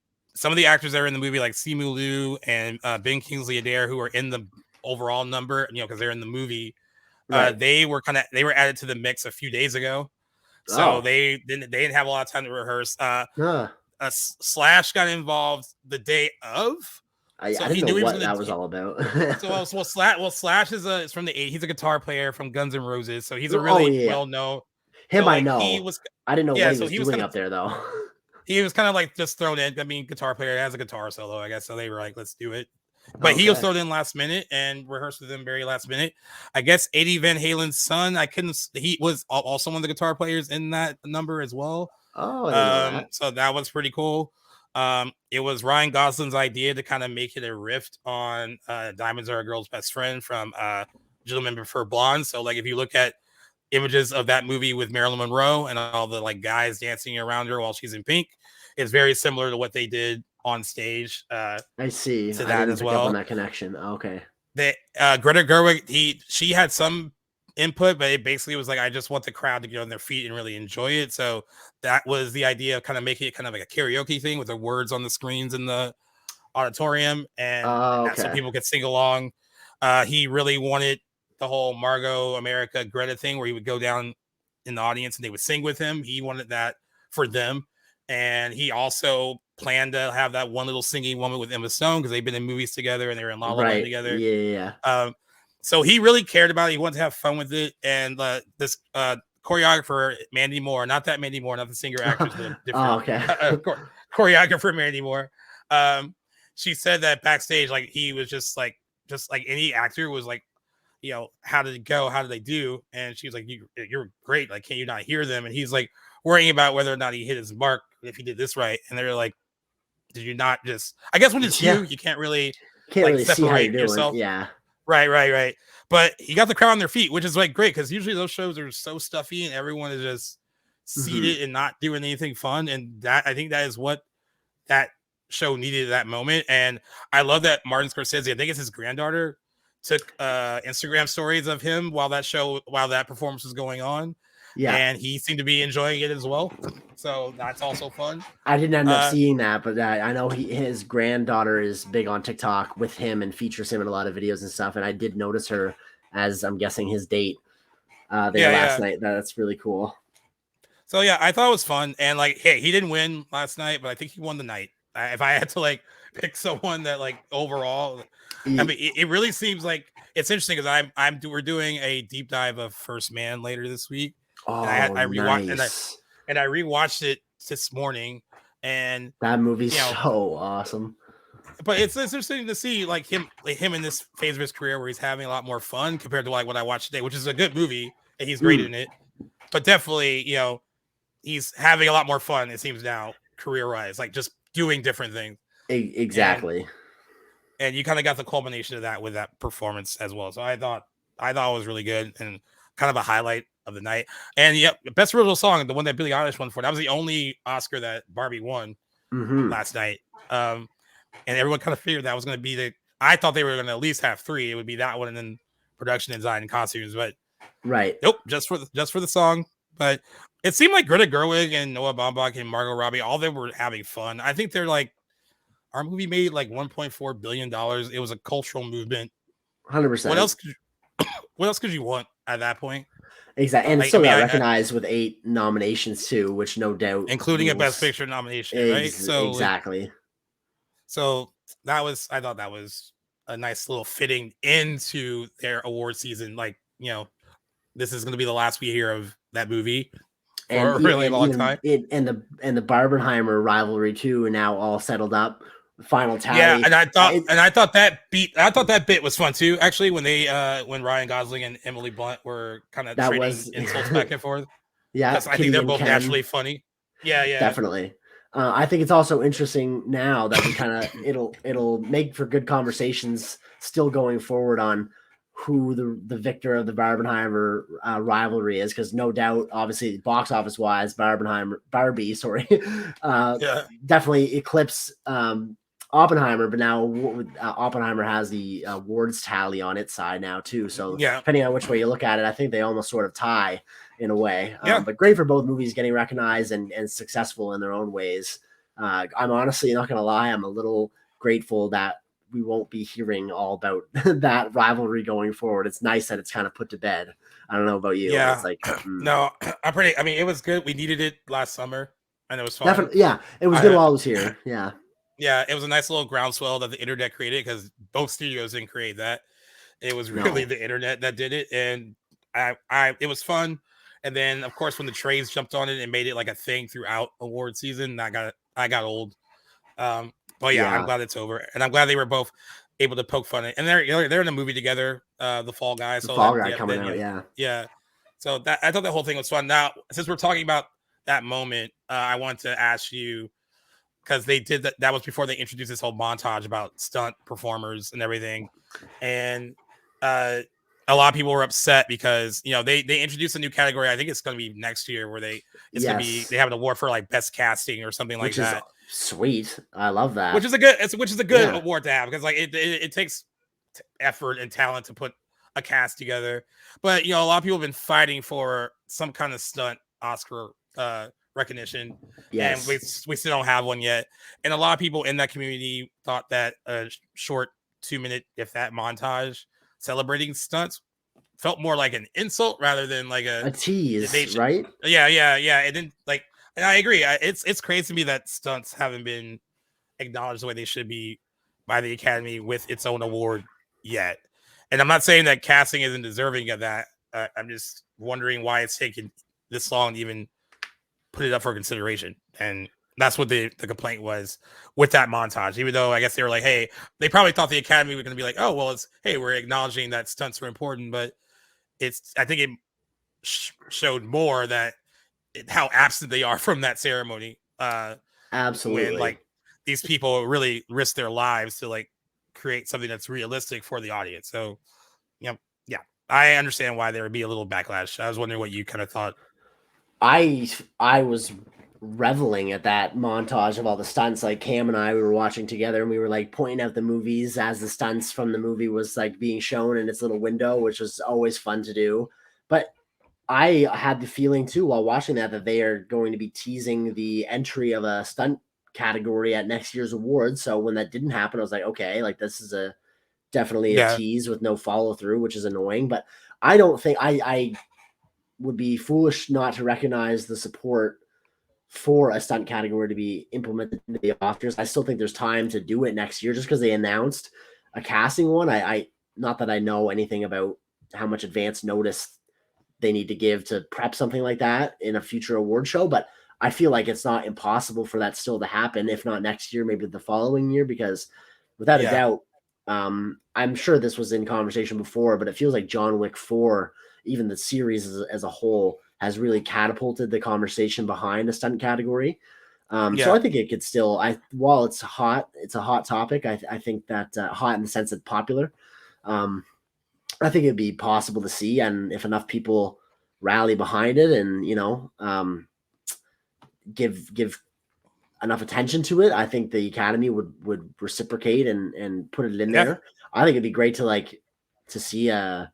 of the actors that are in the movie, like Simu Liu and Ben Kingsley Adair, who are in the overall number, because they're in the movie, Right. they were added to the mix a few days ago. So they didn't have a lot of time to rehearse. Slash got involved the day of. I didn't know what that was all about. Slash is from the 80s. He's a guitar player from Guns N' Roses, so he's a really well-known. Him, I know. I didn't know what he was doing up there though. He was kind of like just thrown in. I mean, guitar player has a guitar solo, I guess. So they were like, "Let's do it." But he was thrown in last minute and rehearsed with them very last minute. I guess Eddie Van Halen's son. He was also one of the guitar players in that number as well. So that was pretty cool. It was Ryan Gosling's idea to kind of make it a riff on Diamonds Are a Girl's Best Friend from Gentlemen Prefer Blondes. So like if you look at images of that movie with Marilyn Monroe and all the like guys dancing around her while she's in pink, it's very similar to what they did on stage. I see. To that as well. On that connection. Okay. Greta Gerwig, she had some input, but it basically was like, I just want the crowd to get on their feet and really enjoy it. So that was the idea of kind of making it kind of like a karaoke thing with the words on the screens in the auditorium, and so people could sing along. He really wanted the whole Margot America Greta thing where he would go down in the audience and they would sing with him. He wanted that for them. And he also planned to have that one little singing woman with Emma Stone because they've been in movies together and they were in La La Land together. Yeah. So he really cared about it. He wanted to have fun with it. And this choreographer, Mandy Moore, not that Mandy Moore, not the singer actress, but different choreographer Mandy Moore. She said that backstage, like he was just like any actor was like, how did it go? How did they do? And she was like, you're great. Like, can you not hear them? And he's like worrying about whether or not he hit his mark if he did this right. And they're like, did you not just? I guess when it's you can't really see how you're yourself. Doing. Yeah. Right. But he got the crowd on their feet, which is like great because usually those shows are so stuffy and everyone is just seated and not doing anything fun. And that I think that is what that show needed at that moment. And I love that Martin Scorsese, I think it's his granddaughter, took Instagram stories of him while that performance was going on. Yeah, and he seemed to be enjoying it as well. So that's also fun. I didn't end up seeing that, but I know his granddaughter is big on TikTok with him and features him in a lot of videos and stuff. And I did notice her as I'm guessing his date last night. That's really cool. So yeah, I thought it was fun. And like, hey, he didn't win last night, but I think he won the night. If I had to like pick someone that like overall, I mean, it really seems like it's interesting because we're doing a deep dive of First Man later this week. Oh, I rewatched nice. and I rewatched it this morning, and that movie's so awesome. But it's interesting to see like him in this phase of his career where he's having a lot more fun compared to like what I watched today, which is a good movie and he's great in it. But definitely, he's having a lot more fun. It seems now career-wise, like just doing different things. Exactly. And you kind of got the culmination of that with that performance as well. So I thought it was really good and kind of a highlight of the night. And best original song, the one that Billie Eilish won for, that was the only Oscar that Barbie won last night. And everyone kind of figured that was going to be I thought they were going to at least have 3. It would be that one and then production design and costumes, but nope, just for the song. But it seemed like Greta Gerwig and Noah Baumbach and Margot Robbie, all of them were having fun. I think they're like, our movie made like $1.4 billion. It was a cultural movement. 100%. What else could you want at that point? Exactly. And still got recognized with 8 nominations too, which no doubt, including a Best Picture nomination, right? So exactly. So I thought that was a nice little fitting into their award season. Like, this is going to be the last we hear of that movie for a really long time. And the Barbenheimer rivalry too, are now all settled up. final tally. Yeah, and I thought that bit was fun too. Actually, when when Ryan Gosling and Emily Blunt were kind of trading insults back and forth. Yeah, because I think they're both naturally funny. Yeah, definitely. I think it's also interesting now that we kind of it'll make for good conversations still going forward on who the victor of the Barbenheimer rivalry is, because no doubt, obviously, box office wise, Barbie, sorry, definitely eclipse Oppenheimer, but now Oppenheimer has the awards tally on its side now too. So depending on which way you look at it, I think they almost sort of tie in a way. But great for both movies getting recognized and successful in their own ways. I'm honestly not going to lie, I'm a little grateful that we won't be hearing all about that rivalry going forward. It's nice that it's kind of put to bed. I don't know about you. Yeah. It's like, no, I mean, it was good. We needed it last summer, and it was fun. Definitely, yeah. It was good while I was here. Yeah. Yeah, it was a nice little groundswell that the internet created, because both studios didn't create that. It was really the internet that did it, and it was fun. And then, of course, when the trades jumped on it and made it like a thing throughout award season, I got old. But yeah, I'm glad it's over, and I'm glad they were both able to poke fun at it. And they're in a movie together, The Fall Guy. So Fall Guy coming out, yeah. So I thought the whole thing was fun. Now, since we're talking about that moment, I want to ask you, because they did that. That was before they introduced this whole montage about stunt performers and everything, and a lot of people were upset because they introduced a new category. I think it's going to be next year where they have an award for like best casting or something like that. Sweet, I love that. Which is a good award to have, because like it takes effort and talent to put a cast together. But a lot of people have been fighting for some kind of stunt Oscar recognition, and we still don't have one yet. And a lot of people in that community thought that a short 2-minute, if that, montage celebrating stunts felt more like an insult rather than like a tease, right? Yeah. It didn't like, and I agree. It's crazy to me that stunts haven't been acknowledged the way they should be by the Academy with its own award yet. And I'm not saying that casting isn't deserving of that. I'm just wondering why it's taken this long to even put it up for consideration. And that's what the complaint was with that montage. Even though I guess they were like, hey, they probably thought the Academy were going to be like, oh, well, we're acknowledging that stunts were important, but I think it showed more that how absent they are from that ceremony. Absolutely. When like these people really risk their lives to like create something that's realistic for the audience. So, yeah, I understand why there would be a little backlash. I was wondering what you kind of thought. I was reveling at that montage of all the stunts. Like Cam and I, we were watching together, and we were like pointing out the movies as the stunts from the movie was like being shown in its little window, which was always fun to do. But I had the feeling too while watching that they are going to be teasing the entry of a stunt category at next year's awards. So when that didn't happen, I was like, okay, like this is definitely a tease with no follow through, which is annoying. But I don't think I would be foolish not to recognize the support for a stunt category to be implemented into the Oscars. I still think there's time to do it next year, just because they announced a casting one. I not that I know anything about how much advance notice they need to give to prep something like that in a future award show, but I feel like it's not impossible for that still to happen, if not next year, maybe the following year, because without a doubt, I'm sure this was in conversation before, but it feels like John Wick 4, even the series as a whole, has really catapulted the conversation behind the stunt category. So I think it could still, while it's a hot topic. I think that hot in the sense that popular. I think it'd be possible to see, and if enough people rally behind it and give enough attention to it, I think the Academy would reciprocate and put it in there. I think it'd be great to see a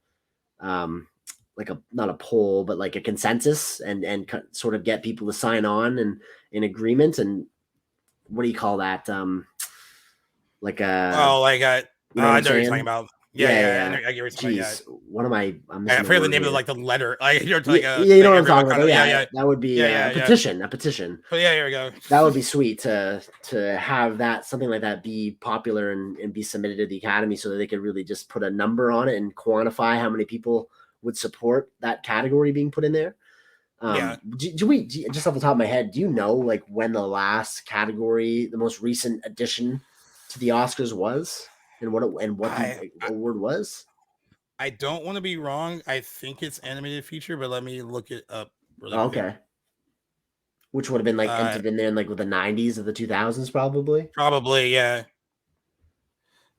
like a, not a poll, but like a consensus and sort of get people to sign on and in agreement. And what do you call that? Like a I know what you're talking about. Yeah. I get what you're talking about. What am I? I forget the name of like the letter. Like you're like you know what I'm talking about. That would be a petition. A petition. But here we go. That would be sweet to have that, something like that, be popular and be submitted to the Academy, so that they could really just put a number on it and quantify how many people would support that category being put in there. Do we just off the top of my head, do you know like when the last category, the most recent addition to the Oscars was, and what the award was? I don't want to be wrong. I think it's animated feature, but let me look it up really quick. Okay. Which would have been like entered in there in like with the 90s or the 2000s, probably. Probably, yeah.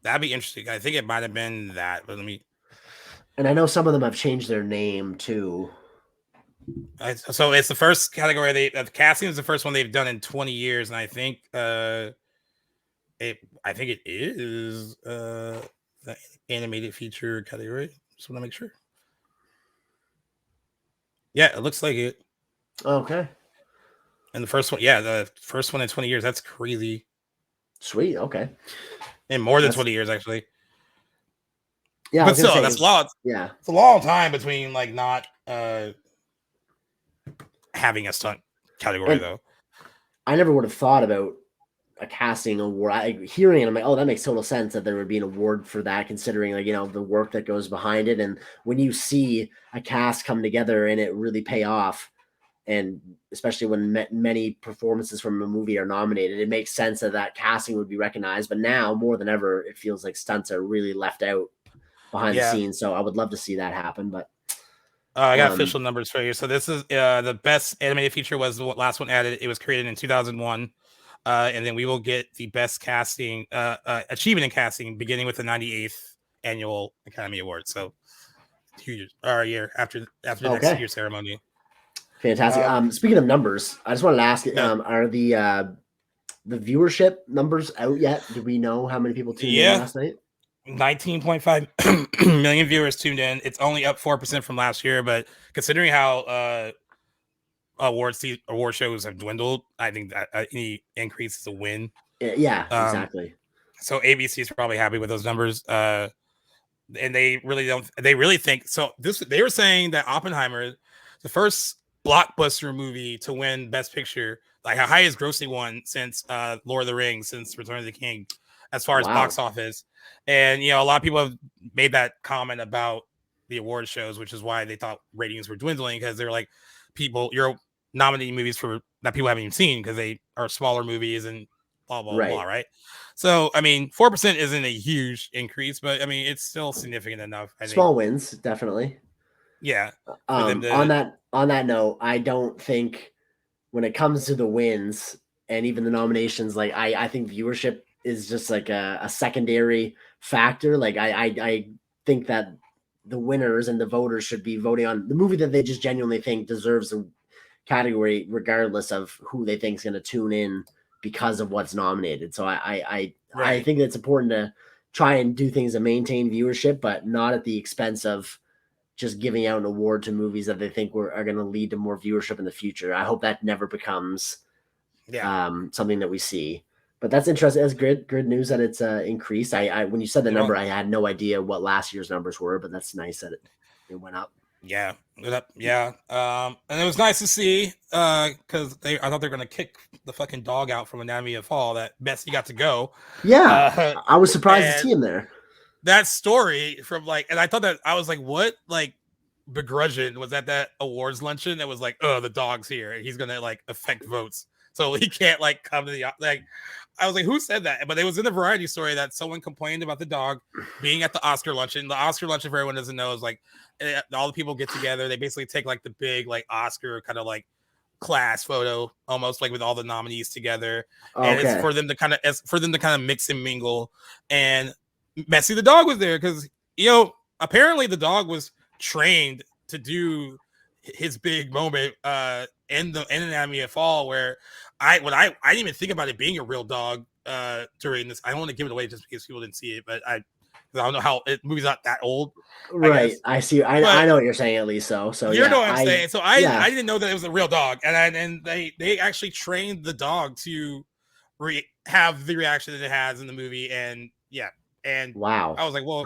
That'd be interesting. I think it might have been that, but let me. And I know some of them have changed their name too. So it's the first category. The casting is the first one they've done in 20 years, and I think I think it is the animated feature category. Just want to make sure. Yeah, it looks like it. Okay. And the first one in 20 years. That's crazy. Sweet. Okay. And more than 20 years, actually. Yeah, but still, that's a lot. Yeah, it's a long time between like not having a stunt category, though. I never would have thought about a casting award. Hearing it, I'm like, oh, that makes total sense that there would be an award for that, considering like the work that goes behind it. And when you see a cast come together and it really pay off, and especially when many performances from a movie are nominated, it makes sense that casting would be recognized. But now more than ever, it feels like stunts are really left out behind the scenes. So I would love to see that happen. But I got official numbers for you. So this is the best animated feature was the last one added. It was created in 2001. And then we will get the best casting achievement in casting beginning with the 98th annual Academy Award. So 2 years or a year after the next year ceremony. Fantastic. Speaking of numbers, I just wanted to ask, are the viewership numbers out yet? Do we know how many people tuned in last night? 19.5 million viewers tuned in. It's only up 4% from last year, but considering how award shows have dwindled, I think that any increase is a win. Yeah, exactly. So ABC is probably happy with those numbers. And they really think so. They were saying that Oppenheimer, the first blockbuster movie to win Best Picture, like our highest grossing one since Lord of the Rings, since Return of the King, as far as box office. And a lot of people have made that comment about the award shows, which is why they thought ratings were dwindling, because they're like, you're nominating movies that people haven't even seen because they are smaller movies and blah blah blah, right? So I mean, 4% isn't a huge increase, but I mean it's still significant enough. Small wins, definitely. Yeah. On that note, I don't think when it comes to the wins and even the nominations, like I think viewership is just like a secondary factor. Like I think that the winners and the voters should be voting on the movie that they just genuinely think deserves a category, regardless of who they think is going to tune in because of what's nominated. So I think it's important to try and do things to maintain viewership, but not at the expense of just giving out an award to movies that they think are going to lead to more viewership in the future. I hope that never becomes something that we see. But that's interesting. That's good news that it's increased. I when you said the number, I had no idea what last year's numbers were, but that's nice that it went up. Yeah, and it was nice to see because I thought they were gonna kick the fucking dog out from Anatomy of Fall. That Messi got to go. Yeah, I was surprised to see him there. That story from and I thought that I was like, what? Like, begrudging was at that awards luncheon. That was like, oh, the dog's here and he's gonna affect votes, so he can't come to the I was like, who said that? But it was in the Variety story that someone complained about the dog being at the Oscar luncheon. The Oscar luncheon, for everyone who doesn't know, is all the people get together. They basically take the big Oscar kind of class photo, almost with all the nominees together, and it's for them to kind of mix and mingle. And Messi the dog was there because apparently the dog was trained to do his big moment in Anatomy of Fall, where I didn't even think about it being a real dog during this. I don't want to give it away just because people didn't see it, but I don't know how the movie's not that old. Right. I see. I know what you're saying at least. So you know what I'm saying. So I didn't know that it was a real dog, and they actually trained the dog to have the reaction that it has in the movie, and wow. I was like, well,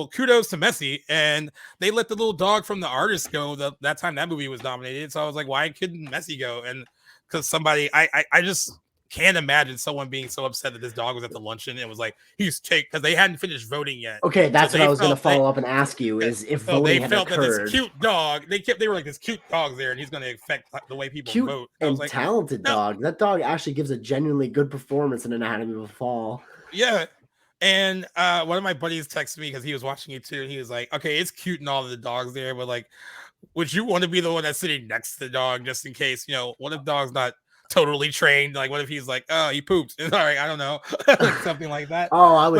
kudos to Messi, and they let the little dog from The Artist go that time that movie was nominated. So I was like, why couldn't Messi go? And because somebody, I just can't imagine someone being so upset that this dog was at the luncheon and was like, he's take because they hadn't finished voting yet. Okay, that's so what I was going to follow they, up and ask you is if so they voting had felt that this occurred. cute dog, they were like, this cute dog's there and he's going to affect the way people Cute vote. and I was like, talented dog. That dog actually gives a genuinely good performance in Anatomy of a Fall. Yeah. And one of my buddies texted me because he was watching it too. And he was like, okay, it's cute and all of the dogs there, but like, would you want to be the one that's sitting next to the dog just in case, what if the dog's not totally trained? Like, what if he's like, oh, he poops? All right, I don't know. Like something like that. Oh, I'd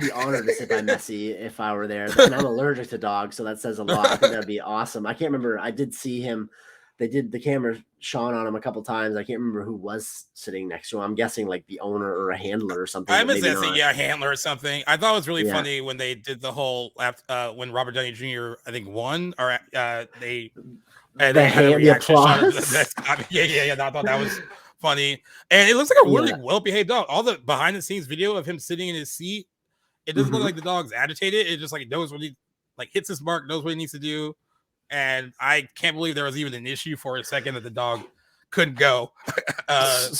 be honored to sit by Messi if I were there. And I'm allergic to dogs, so that says a lot. I think that'd be awesome. I can't remember. I did see him. They did the camera shone on him a couple times. I can't remember who was sitting next to him. I'm guessing like the owner or a handler or something. I'm guessing, a handler or something. I thought it was really Yeah. funny when they did the whole when Robert Downey Jr. I think won, or they had a reaction shot. Yeah. I thought that was funny, and it looks like a really well-behaved dog. All the behind-the-scenes video of him sitting in his seat, it doesn't look like the dog's agitated. It just like knows what he hits his mark, knows what he needs to do. And I can't believe there was even an issue for a second that the dog couldn't go. But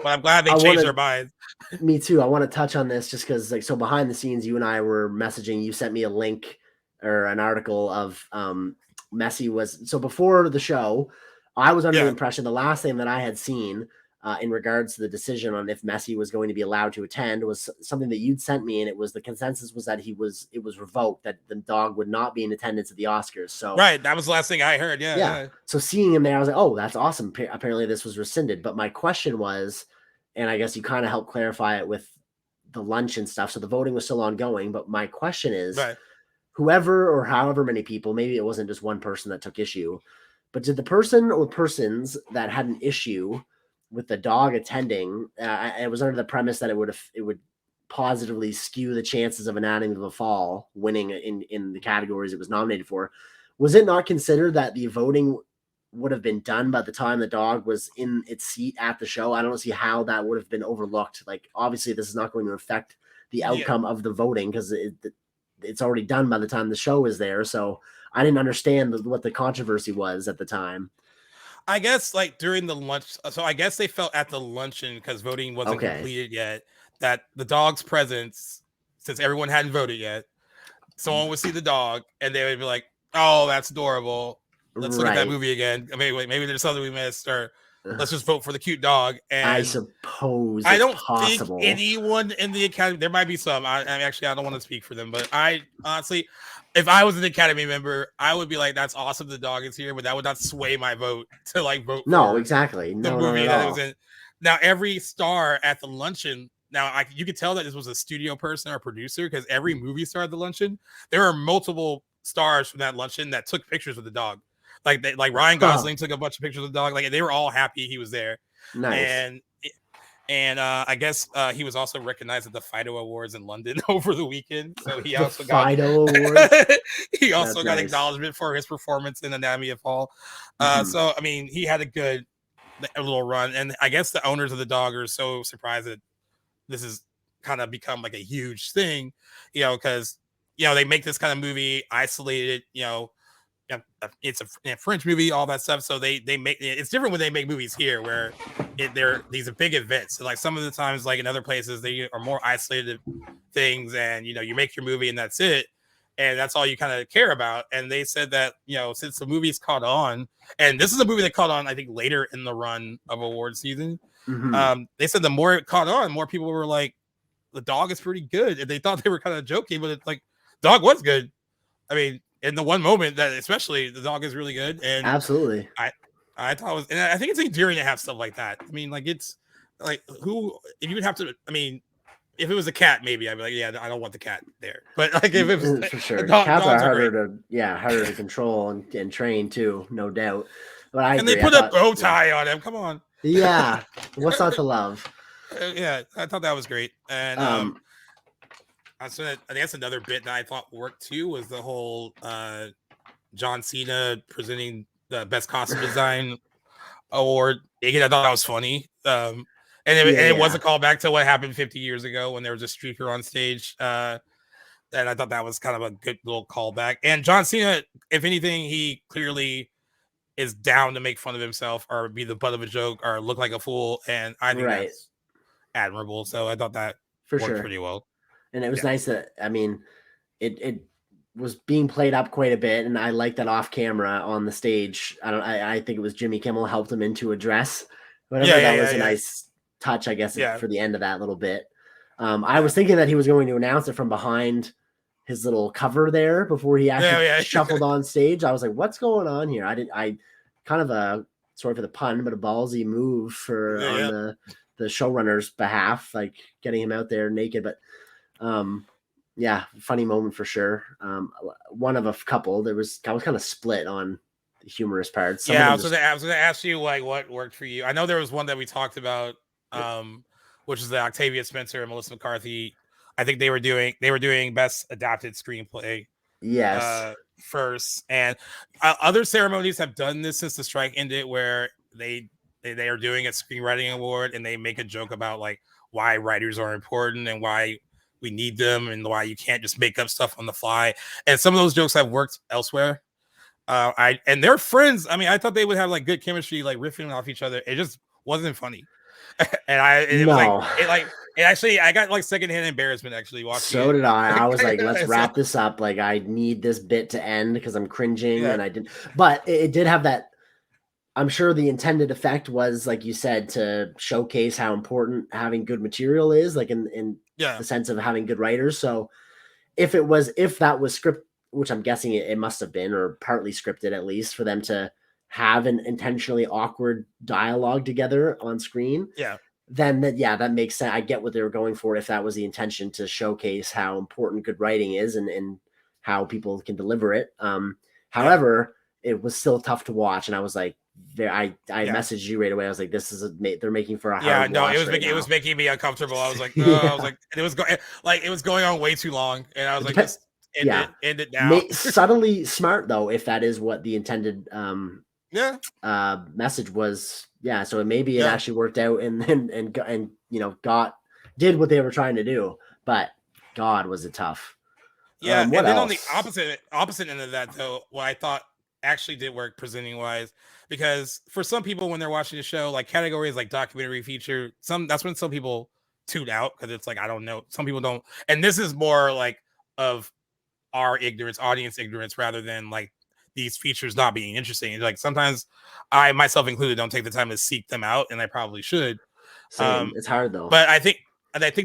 I'm glad they changed their minds. Me too. I want to touch on this just because, so behind the scenes, you and I were messaging. You sent me a link or an article of Messi was. So before the show, I was under the impression the last thing that I had seen in regards to the decision on if Messi was going to be allowed to attend was something that you'd sent me, and it was the consensus was that it was revoked, that the dog would not be in attendance at the Oscars. So right, that was the last thing I heard. Yeah. So seeing him there, I was like, oh, that's awesome. Apparently this was rescinded. But my question was, and I guess you kind of helped clarify it with the lunch and stuff. So the voting was still ongoing. But my question is, whoever or however many people, maybe it wasn't just one person that took issue, but did the person or persons that had an issue with the dog attending, it was under the premise that it would positively skew the chances of Anatomy of a Fall winning in the categories it was nominated for. Was it not considered that the voting would have been done by the time the dog was in its seat at the show? I don't see how that would have been overlooked. Like, obviously this is not going to affect the outcome of the voting because it's already done by the time the show is there. So I didn't understand what the controversy was at the time. I guess like during the lunch, so I guess they felt at the luncheon because voting wasn't completed yet, that the dog's presence, since everyone hadn't voted yet, someone would see the dog and they would be like, "Oh, that's adorable. Let's look at that movie again. Maybe there's something we missed, or let's just vote for the cute dog." And I suppose I don't think anyone in the Academy. There might be some. I don't want to speak for them, but I honestly, if I was an Academy member, I would be like, "That's awesome, the dog is here," but that would not sway my vote to vote. No, exactly. The movie that it was in. Now, every star at the luncheon. Now, you could tell that this was a studio person or producer because every movie star at the luncheon, there are multiple stars from that luncheon that took pictures with the dog. Like Ryan Gosling took a bunch of pictures of the dog. Like they were all happy he was there. Nice. And I guess he was also recognized at the Fido Awards in London over the weekend. So he also got Fido Awards. He also got acknowledgement for his performance in Anatomy of a Fall. So I mean, he had a little run, and I guess the owners of the dog are so surprised that this has kind of become like a huge thing, because they make this kind of movie isolated, it's a French movie, all that stuff. So they make it's different when they make movies here where these are big events. So like some of the times, like in other places, they are more isolated things, and you make your movie and that's it, and that's all you kind of care about. And they said that since the movie's caught on, and this is a movie that caught on, I think later in the run of award season. They said the more it caught on, more people were like, the dog is pretty good, and they thought they were kind of joking, but it's like, dog was good. I mean, in the one moment that especially the dog is really good, and absolutely, I thought it was, and I think it's endearing to have stuff like that. I mean, like it's like if you would have to, I mean, if it was a cat, maybe I'd be like, yeah, I don't want the cat there. But like if it was for sure, cats are harder to control and train too, no doubt. But they put a bow tie on him. Come on. Yeah, what's not to love? Yeah, I thought that was great, and I think that's another bit that I thought worked too was the whole John Cena presenting the best costume design award. Again, I thought that was funny, and it was a callback to what happened 50 years ago when there was a streaker on stage, and I thought that was kind of a good little callback. And John Cena, if anything, he clearly is down to make fun of himself or be the butt of a joke or look like a fool, and I think that's admirable. So I thought that worked pretty well. And it was nice that, I mean, it was being played up quite a bit, and I like that off camera on the stage. I think it was Jimmy Kimmel helped him into a dress. Whatever, that was a nice touch, I guess, for the end of that little bit. I was thinking that he was going to announce it from behind his little cover there before he actually shuffled on stage. I was like, what's going on here? I kind of a, sorry for the pun, but a ballsy move for on the showrunner's behalf, like getting him out there naked. But funny moment for sure. One of a couple. I was kind of split on the humorous parts. I was going to ask you like what worked for you. I know there was one that we talked about, which is the Octavia Spencer and Melissa McCarthy. I think they were doing best adapted screenplay. Yes. First, and other ceremonies have done this since the strike ended, where they are doing a screenwriting award and they make a joke about like why writers are important and why we need them and why you can't just make up stuff on the fly. And some of those jokes have worked elsewhere. And they're friends. I mean, I thought they would have like good chemistry, like riffing off each other. It just wasn't funny. And I got like secondhand embarrassment actually watching. So did I. I was like, let's wrap this up. Like, I need this bit to end because I'm cringing, and I didn't. But it did have that. I'm sure the intended effect was, like you said, to showcase how important having good material is, like in the sense of having good writers. So if that was script, which I'm guessing it must have been, or partly scripted at least, for them to have an intentionally awkward dialogue together on screen, then that makes sense. I get what they were going for if that was the intention, to showcase how important good writing is and how people can deliver it. However, it was still tough to watch, and I was like, I messaged you right away. I was like, this is they're making for a hard watch. It was making me uncomfortable. I was like, I was like, it was going on way too long, and I was like, just end it now. Subtly smart though, if that is what the intended message was. So maybe it actually worked out and did what they were trying to do. But God, was it tough. And then else? On the opposite end of that though, what I thought actually did work presenting wise, because for some people when they're watching the show, like categories like documentary, feature, that's when some people tune out because it's like, I don't know, some people don't, and this is more like of our ignorance, audience ignorance, rather than like these features not being interesting. Like sometimes I myself included don't take the time to seek them out, and I probably should. It's hard though. But I think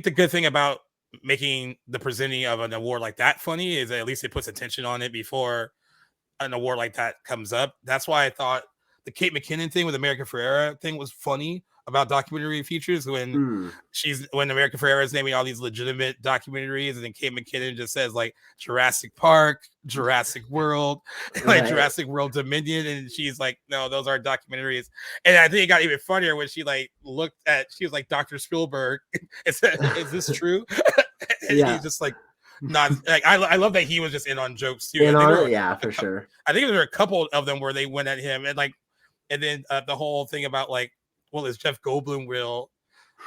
the good thing about making the presenting of an award like that funny is that at least it puts attention on it before an award like that comes up. That's why I thought the Kate McKinnon thing with America Ferrera thing was funny about documentary features, when America Ferrera is naming all these legitimate documentaries, and then Kate McKinnon just says like Jurassic Park, Jurassic World, like Jurassic World Dominion, and she's like, no, those are documentaries. And I think it got even funnier when she like she was like, Dr. Spielberg, is this true? And he's just like, not like, I love that he was just in on jokes too. For sure. I think there were a couple of them where they went at him, and then the whole thing about like, well, is Jeff Goldblum real?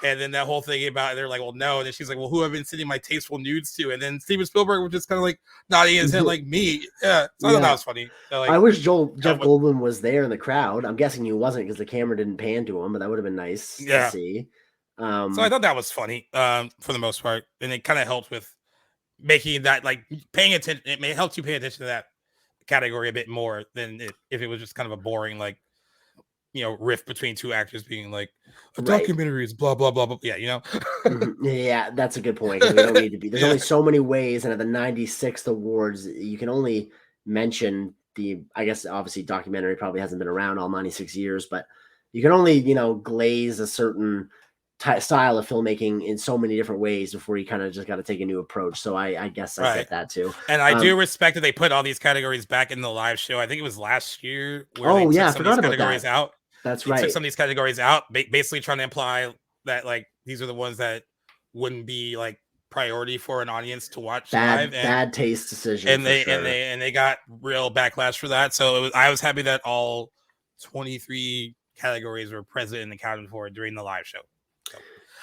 And then that whole thing about, they're like, well, no. And then she's like, well, who have I been sending my tasteful nudes to? And then Steven Spielberg was just kind of like nodding his head like, me. Yeah. So I thought that was funny. So, like, I wish Jeff Goldblum was there in the crowd. I'm guessing he wasn't because the camera didn't pan to him, but that would have been nice to see. So I thought that was funny for the most part. And it kind of helped with making that, like, paying attention. It may help you pay attention to that category a bit more than if it was just kind of a boring, like, riff between two actors being like, a documentary is blah blah blah blah. Yeah, Yeah, that's a good point. We don't need to be. There's only so many ways, and at the 96th awards, you can only mention I guess obviously documentary probably hasn't been around all 96 years, but you can only glaze a certain style of filmmaking in so many different ways before you kind of just got to take a new approach. So I guess I get that too. And I do respect that they put all these categories back in the live show. I think it was last year where I forgot about that. Out. That's right. Took some of these categories out, basically trying to imply that like these are the ones that wouldn't be like priority for an audience to watch live. Bad taste decision. And they got real backlash for that. So I was happy that all 23 categories were present and accounted for during the live show.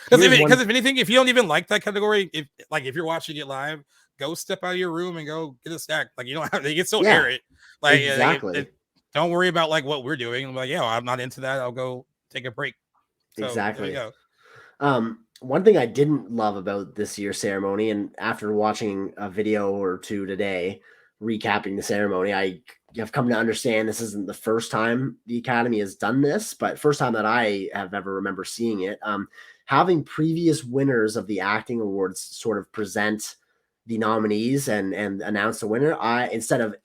Because if anything, if you don't even like that category, if you're watching it live, go step out of your room and go get a snack. Like, you don't have to, you can still hear it. Like, exactly. don't worry about like what we're doing. I'm like, yeah, I'm not into that. I'll go take a break. So Exactly. there you go. One thing I didn't love about this year's ceremony, and after watching a video or two today recapping the ceremony, I have come to understand this isn't the first time the Academy has done this, but first time that I have ever remember seeing it. Having previous winners of the acting awards sort of present the nominees and announce the winner, instead of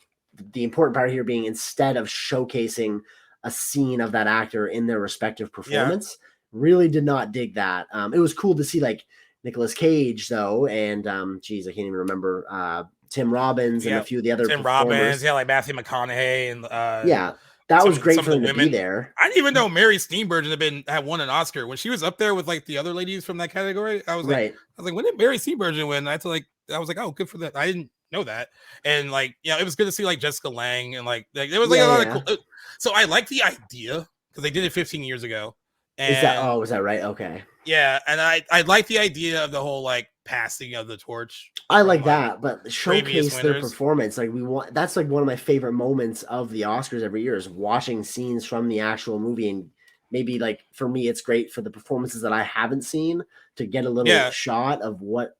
the important part here being instead of showcasing a scene of that actor in their respective performance. Really did not dig that. It was cool to see like Nicolas Cage though, and geez, I can't even remember Tim Robbins and a few of the other Tim performers. Robbins, like Matthew McConaughey, and that was great for them to be there. I didn't even know Mary Steenburgen had won an Oscar when she was up there with like the other ladies from that category. I was like, when did Mary Steenburgen win? I was like, oh, good for that. I didn't know that, and like, it was good to see like Jessica Lange and like there was like a lot of cool. So I like the idea because they did it 15 years ago. And is that right? Okay. Yeah, and I like the idea of the whole like passing of the torch. I like that, but showcase their performance. Like that's like one of my favorite moments of the Oscars every year is watching scenes from the actual movie. And maybe like for me, it's great for the performances that I haven't seen to get a little shot of what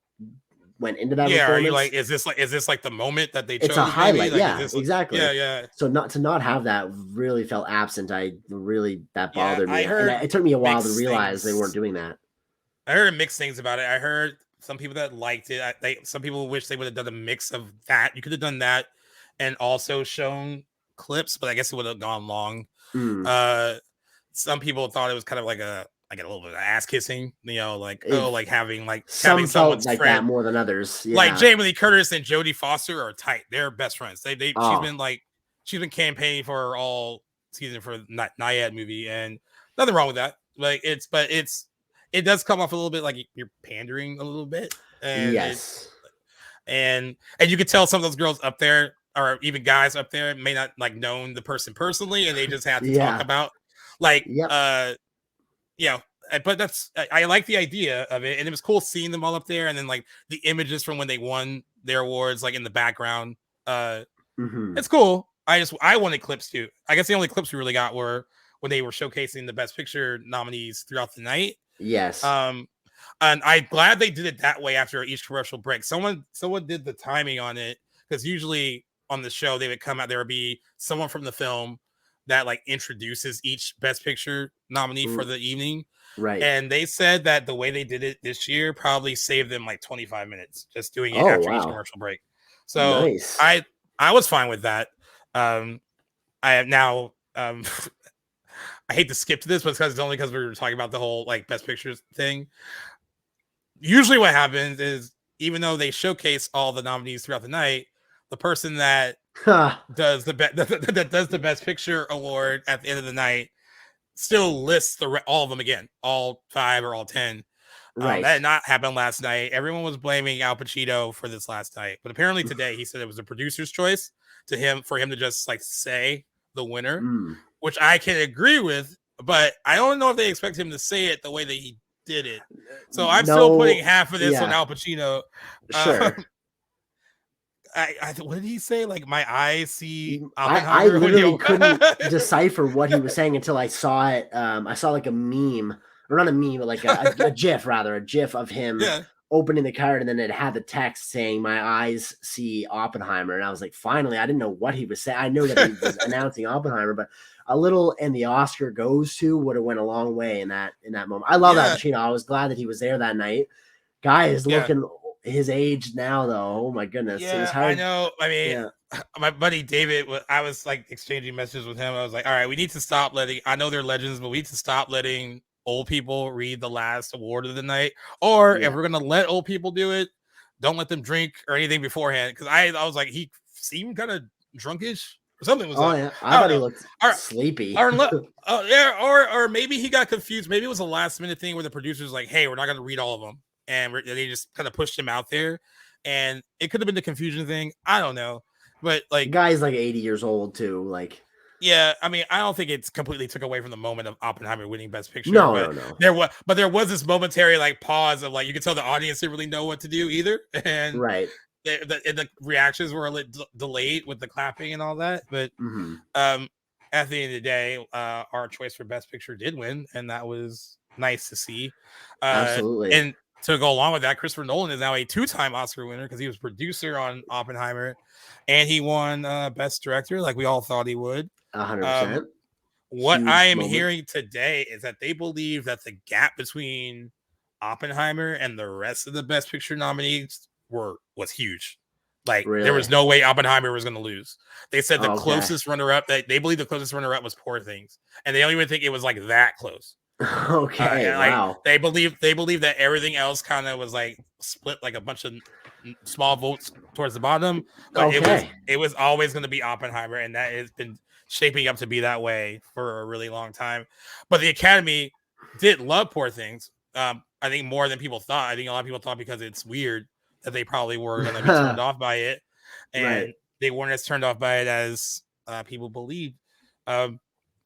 went into that. Yeah, are you like, is this like the moment that they chose? It's a highlight. Like, exactly. Yeah. So to not have that really felt absent. That bothered me. I heard and it took me a while to realize they weren't doing that. I heard mixed things about it. I heard some people that liked it. Some people wish they would have done a mix of that. You could have done that and also shown clips, but I guess it would have gone long. Some people thought it was kind of like a little bit of ass kissing, like having someone's like friend that more than others. Yeah. Like Jamie Lee Curtis and Jodie Foster are tight. They're best friends. She's been campaigning for her all season for Nyad movie, and nothing wrong with that. Like it does come off a little bit like you're pandering a little bit. And yes. And you could tell some of those girls up there, or even guys up there, may not like known the person personally, and they just have to talk about but I like the idea of it, and it was cool seeing them all up there, and then like the images from when they won their awards, like in the background. It's cool. I wanted clips too. I guess the only clips we really got were when they were showcasing the Best Picture nominees throughout the night. Yes. And I'm glad they did it that way after each commercial break. Someone did the timing on it, because usually on the show they would come out, there would be someone from the film that like introduces each Best Picture nominee for the evening. Right. And they said that the way they did it this year probably saved them like 25 minutes just doing it after each commercial break. So nice. I was fine with that. I have now I hate to skip to this, but it's only because we were talking about the whole like Best Pictures thing. Usually what happens is, even though they showcase all the nominees throughout the night, the person that does the Best Picture award at the end of the night still lists all of them again, all 5 or all 10. Right. That did not happen last night. Everyone was blaming Al Pacino for this last night, but apparently today he said it was a producer's choice for him to just like say the winner, which I can agree with, but I don't know if they expect him to say it the way that he did it. So I'm still putting half of this on Al Pacino. Sure. What did he say? Like, my eyes see I literally couldn't decipher what he was saying until I saw it. I saw like a meme, or not a meme, but like a GIF rather, a GIF of him opening the card, and then it had the text saying, "My eyes see Oppenheimer," and I was like, finally, I didn't know what he was saying. I know that he was announcing Oppenheimer, but a little "and the Oscar goes to" would have went a long way in that moment. I love Al Pacino. I was glad that he was there that night. Guy is looking his age now, though. Oh my goodness. Yeah, I know. I mean, my buddy David, I was like exchanging messages with him. I was like, all right, we need to stop I know they're legends, but we need to stop letting old people read the last award of the night. Or if we're going to let old people do it, don't let them drink or anything beforehand. Because I was like, he seemed kind of drunkish. Something was I thought he looked sleepy. Or maybe he got confused. Maybe it was a last minute thing where the producer's like, hey, we're not going to read all of them. And they just kind of pushed him out there, and it could have been the confusion thing. I don't know, but like, the guy's like 80 years old too. Like, yeah, I mean, I don't think it's completely took away from the moment of Oppenheimer winning Best Picture. No. There was this momentary like pause of like, you could tell the audience didn't really know what to do either, and the reactions were a little delayed with the clapping and all that. But at the end of the day, our choice for Best Picture did win, and that was nice to see. Absolutely. And to go along with that, Christopher Nolan is now a 2-time Oscar winner because he was producer on Oppenheimer, and he won Best Director, like we all thought he would. 100%. What I am moment. hearing today is that they believe that the gap between Oppenheimer and the rest of the Best Picture nominees was huge. Like there was no way Oppenheimer was going to lose. They said the closest runner-up, they believe the closest runner-up was Poor Things, and they don't even think it was like that close. Okay, wow. Like, they believe that everything else kind of was like split like a bunch of small votes towards the bottom, but it was always going to be Oppenheimer, and that has been shaping up to be that way for a really long time. But the Academy did love Poor Things. I think more than people thought. I think a lot of people thought because it's weird that they probably were going to be turned off by it, and they weren't as turned off by it as people believed. But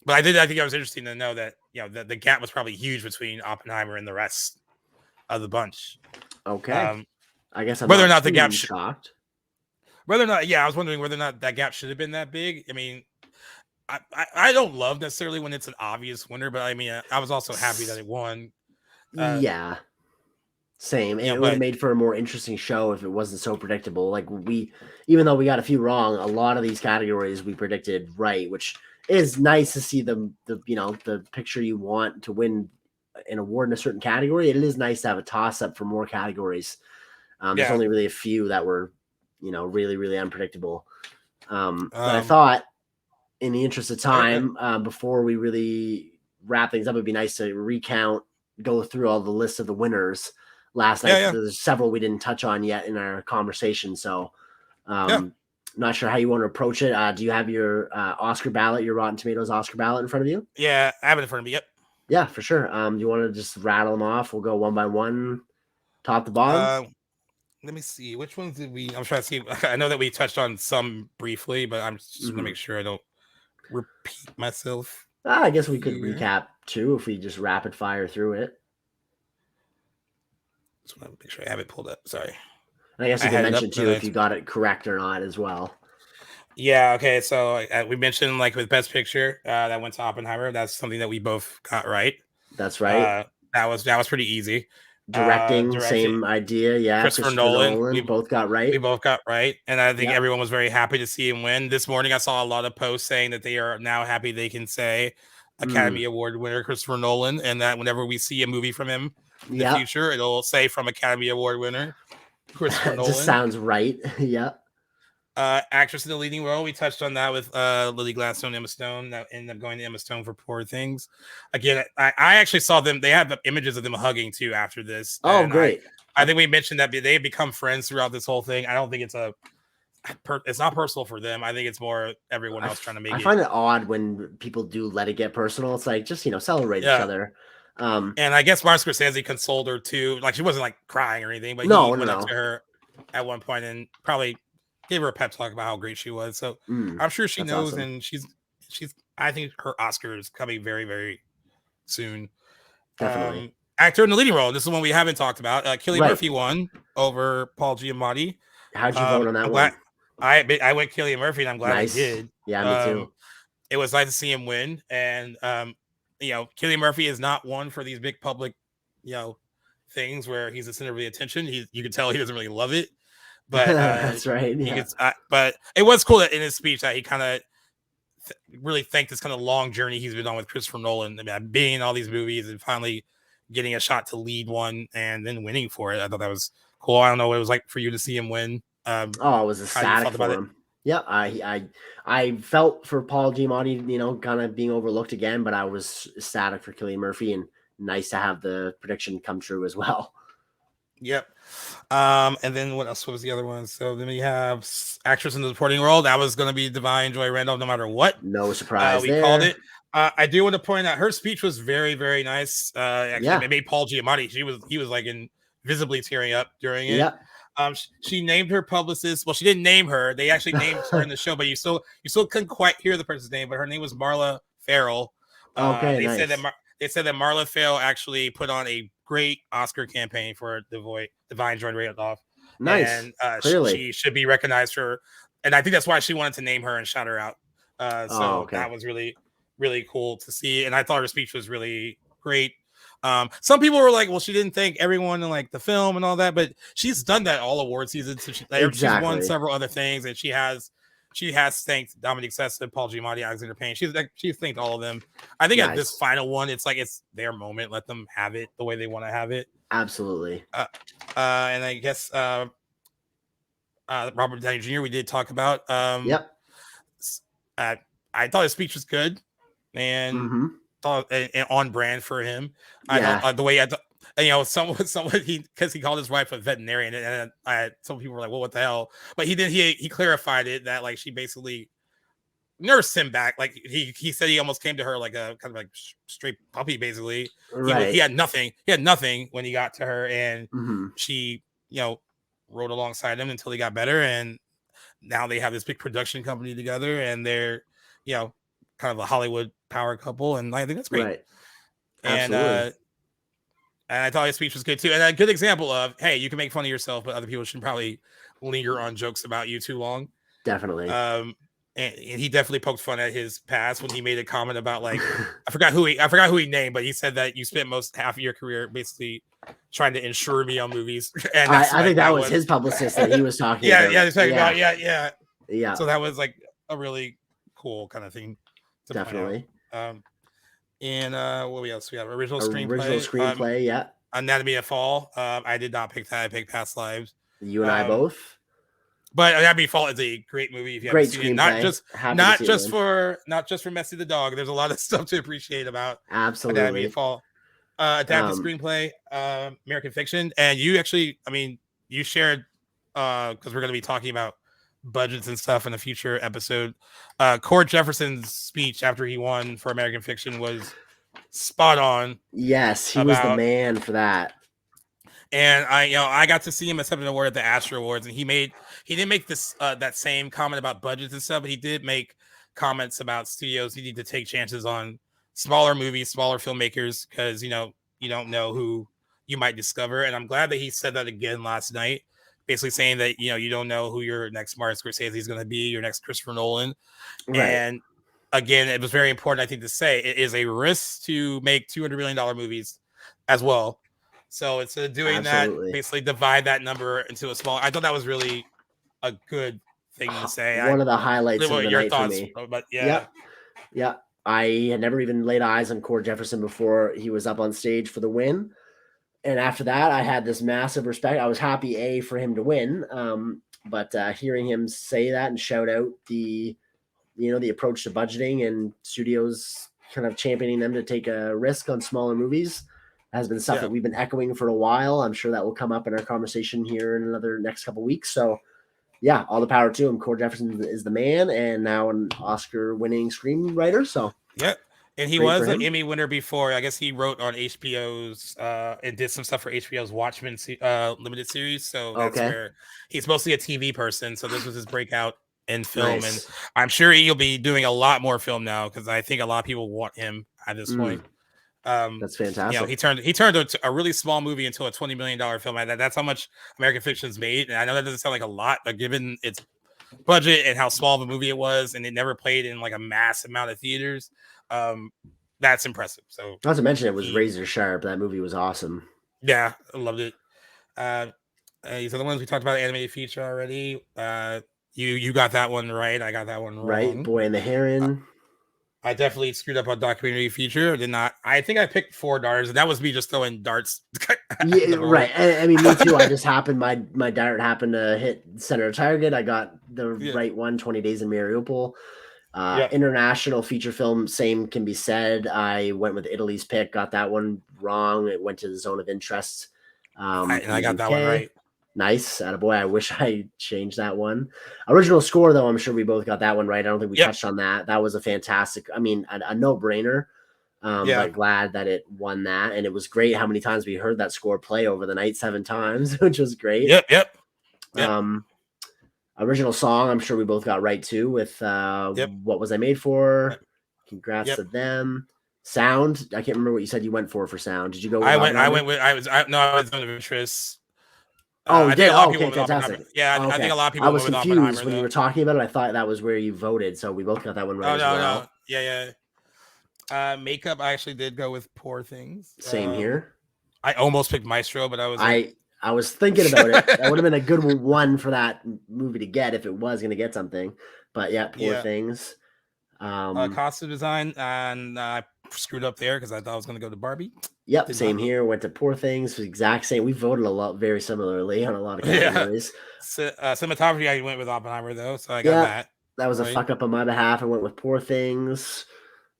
I think it was interesting to know that the gap was probably huge between Oppenheimer and the rest of the bunch. Okay, I guess I'm whether or not the gap shocked. Whether or not, I was wondering whether or not that gap should have been that big. I mean, I don't love necessarily when it's an obvious winner, but I mean, I was also happy that it won. Yeah. Same. And it would have made for a more interesting show if it wasn't so predictable. Like even though we got a few wrong, a lot of these categories we predicted right, which is nice to see the picture you want to win an award in a certain category. It is nice to have a toss up for more categories. There's only really a few that were, really, really unpredictable. But I thought in the interest of time, before we really wrap things up, it'd be nice to go through all the lists of the winners last night. There's several we didn't touch on yet in our conversation. So not sure how you want to approach it. Do you have your Oscar ballot, your Rotten Tomatoes Oscar ballot in front of you? Yeah, I have it in front of me. Yep. Yeah, for sure. Do you want to just rattle them off? We'll go one by one, top to bottom. Let me see. Which ones did we? I'm trying to see. I know that we touched on some briefly, but I'm just going to make sure I don't repeat myself. I guess we could recap too if we just rapid fire through it. Just want to make sure I have it pulled up. Sorry. And I guess you can mention too if you got it correct or not as well. Yeah. Okay. So we mentioned like with Best Picture that went to Oppenheimer. That's something that we both got right. That's right. That was pretty easy. Directing, same idea. Yeah. Christopher Nolan. We both got right. We both got right. And I think everyone was very happy to see him win. This morning, I saw a lot of posts saying that they are now happy they can say Academy Award winner Christopher Nolan, and that whenever we see a movie from him in the future, it'll say from Academy Award winner Christopher Nolan. Just sounds right. Yeah. Actress in the leading role, we touched on that with Lily Gladstone, Emma Stone. That ended up going to Emma Stone for Poor Things. Again, I actually saw them. They have images of them hugging too after this. Oh, great! I think we mentioned that they've become friends throughout this whole thing. I don't think it's not personal for them. I think it's more everyone else trying to make it. I find it odd when people do let it get personal. It's like just celebrate each other. And I guess Martin Scorsese consoled her too. Like she wasn't like crying or anything, but he went up to her at one point and probably gave her a pep talk about how great she was. So I'm sure she knows, awesome. And she's. I think her Oscar is coming very, very soon. Definitely. Actor in the leading role. This is one we haven't talked about. Cillian Murphy won over Paul Giamatti. How'd you vote on that one? I went Cillian Murphy, and I'm glad he did. Yeah, me too. It was nice to see him win, and Cillian Murphy is not one for these big public, things where he's the center of the attention. You can tell he doesn't really love it. But that's right. Yeah. But it was cool that in his speech that he kind of really thanked this kind of long journey he's been on with Christopher Nolan. I mean, being in all these movies and finally getting a shot to lead one and then winning for it. I thought that was cool. I don't know what it was like for you to see him win. I was ecstatic for him. Yeah, I felt for Paul Giamatti, kind of being overlooked again, but I was ecstatic for Cillian Murphy, and nice to have the prediction come true as well. Yep. And then what else was the other one? So then we have actress in the supporting role. That was going to be Divine Joy Randolph, no matter what. No surprise. We called it. I do want to point out her speech was very, very nice. Actually, it made Paul Giamatti. He was like visibly tearing up during it. Yeah. She named her publicist. Well, she didn't name her. They actually named her in the show, but you still couldn't quite hear the person's name. But her name was Marla Farrell. Okay, they nice. said that Marla Farrell actually put on a great Oscar campaign for Divine Joy Randolph. Nice. And she should be recognized for, and I think that's why she wanted to name her and shout her out So okay. that was really, really cool to see. And I thought her speech was really great. Some people were like, well, she didn't thank everyone in like the film and all that, but she's done that all award seasons. So she's won several other things, and she has thanked Dominic Sessa, Paul Giamatti, Alexander Payne. She's thanked all of them. I think at this final one, it's like it's their moment. Let them have it the way they want to have it. Absolutely. And I guess Robert Downey Jr. we did talk about. Yep. I thought his speech was good, and thought and on brand for him. Yeah. I thought the way someone because he called his wife a veterinarian, and some people were like, well, what the hell? But he clarified it that like she basically nursed him back. Like he said he almost came to her like a kind of like straight puppy, basically. Right. He had nothing when he got to her, and she rode alongside him until he got better, and now they have this big production company together, and they're kind of a Hollywood power couple, and I think that's great. Right. Absolutely. And I thought his speech was good too, and a good example of, hey, you can make fun of yourself, but other people shouldn't probably linger on jokes about you too long. Definitely. And he definitely poked fun at his past when he made a comment about like I forgot who he named, but he said that you spent most half of your career basically trying to insure me on movies. And I think that was his publicist that he was talking about. Yeah, talking about yeah. So that was like a really cool kind of thing. Definitely. And what else we have? Original screenplay. Yeah. Anatomy of Fall. I did not pick that. I picked Past Lives. You and I both. But Anatomy of Fall is a great movie if you haven't seen it. Not just for Messi the Dog. There's a lot of stuff to appreciate about absolutely Anatomy of Fall. Adapted screenplay, American Fiction, and you actually, you shared because we're going to be talking about budgets and stuff in a future episode. Cord Jefferson's speech after he won for American Fiction was spot on. Yes, he was the man for that. And I got to see him accept an award at the Astor Awards, and he didn't make this that same comment about budgets and stuff, but he did make comments about studios who need to take chances on smaller movies, smaller filmmakers, because you don't know who you might discover. And I'm glad that he said that again last night, basically saying that you don't know who your next Martin Scorsese is going to be, your next Christopher Nolan. Right. And again, it was very important, I think, to say it is a risk to make $200 million movies as well. So instead of doing that, basically divide that number into a small. I thought that was really a good thing to say. One of the highlights of the night for me. But yeah. I had never even laid eyes on Cord Jefferson before he was up on stage for the win. And after that, I had this massive respect. I was happy for him to win. But hearing him say that and shout out the approach to budgeting and studios kind of championing them to take a risk on smaller movies has been stuff that we've been echoing for a while. I'm sure that will come up in our conversation here in another next couple of weeks. So yeah, all the power to him. Cord Jefferson is the man, and now an Oscar-winning screenwriter. So yeah, and he was an Emmy winner before. I guess he wrote on HBO's and did some stuff for HBO's Watchmen limited series. So that's where he's mostly a TV person. So this was his breakout in film, and I'm sure he'll be doing a lot more film now because I think a lot of people want him at this point. That's fantastic. He turned a really small movie into a $20 million film. That's how much American Fiction's made. And I know that doesn't sound like a lot, but given its budget and how small of a movie it was, and it never played in like a mass amount of theaters, that's impressive. So not to mention it was razor sharp. That movie was awesome. Yeah, I loved it. These are the ones we talked about, animated feature already. You got that one right. I got that one wrong. Right, Boy and the Heron. I definitely screwed up on documentary feature. Did not. I think I picked 4 darts, and that was me just throwing darts. Yeah, right. I mean, me too. I just happened. My dart happened to hit center target. I got the right one. 20 Days in Mariupol. International feature film. Same can be said. I went with Italy's pick. Got that one wrong. It went to the zone of interest. And I got that one right. Nice. Attaboy. I wish I changed that one. Original score, though, I'm sure we both got that one right. I don't think we touched on that. That was a fantastic, a no-brainer. But glad that it won that. And it was great how many times we heard that score play over the night, 7 times, which was great. Yep. Original song, I'm sure we both got right, too, with What Was I Made For? Congrats to them. Sound, I can't remember what you said you went for sound. Did you go with I was on interest. Oh, I you think did? a lot of Oh, people okay, went with Oppenheimer. fantastic. Yeah, Oh, I think okay. a lot of I people was went with confused Oppenheimer when you though. were talking about it. I thought that was where you voted, so we both got that one right Oh as no, no, well. yeah, yeah. Makeup, I actually did go with Poor Things. Same here. I almost picked Maestro, but I was like, I was thinking about it. That would have been a good one for that movie to get if it was going to get something. But yeah, Poor yeah. Things. Costume design, and I screwed up there because I thought I was going to go to Barbie. Yep, Did same not. here. Went to Poor Things. Exact same. We voted a lot, very similarly on a lot of Yeah. categories. Cinematography, I went with Oppenheimer though, so I got Yeah, that. that was a Right. fuck up on my behalf. I went with Poor Things.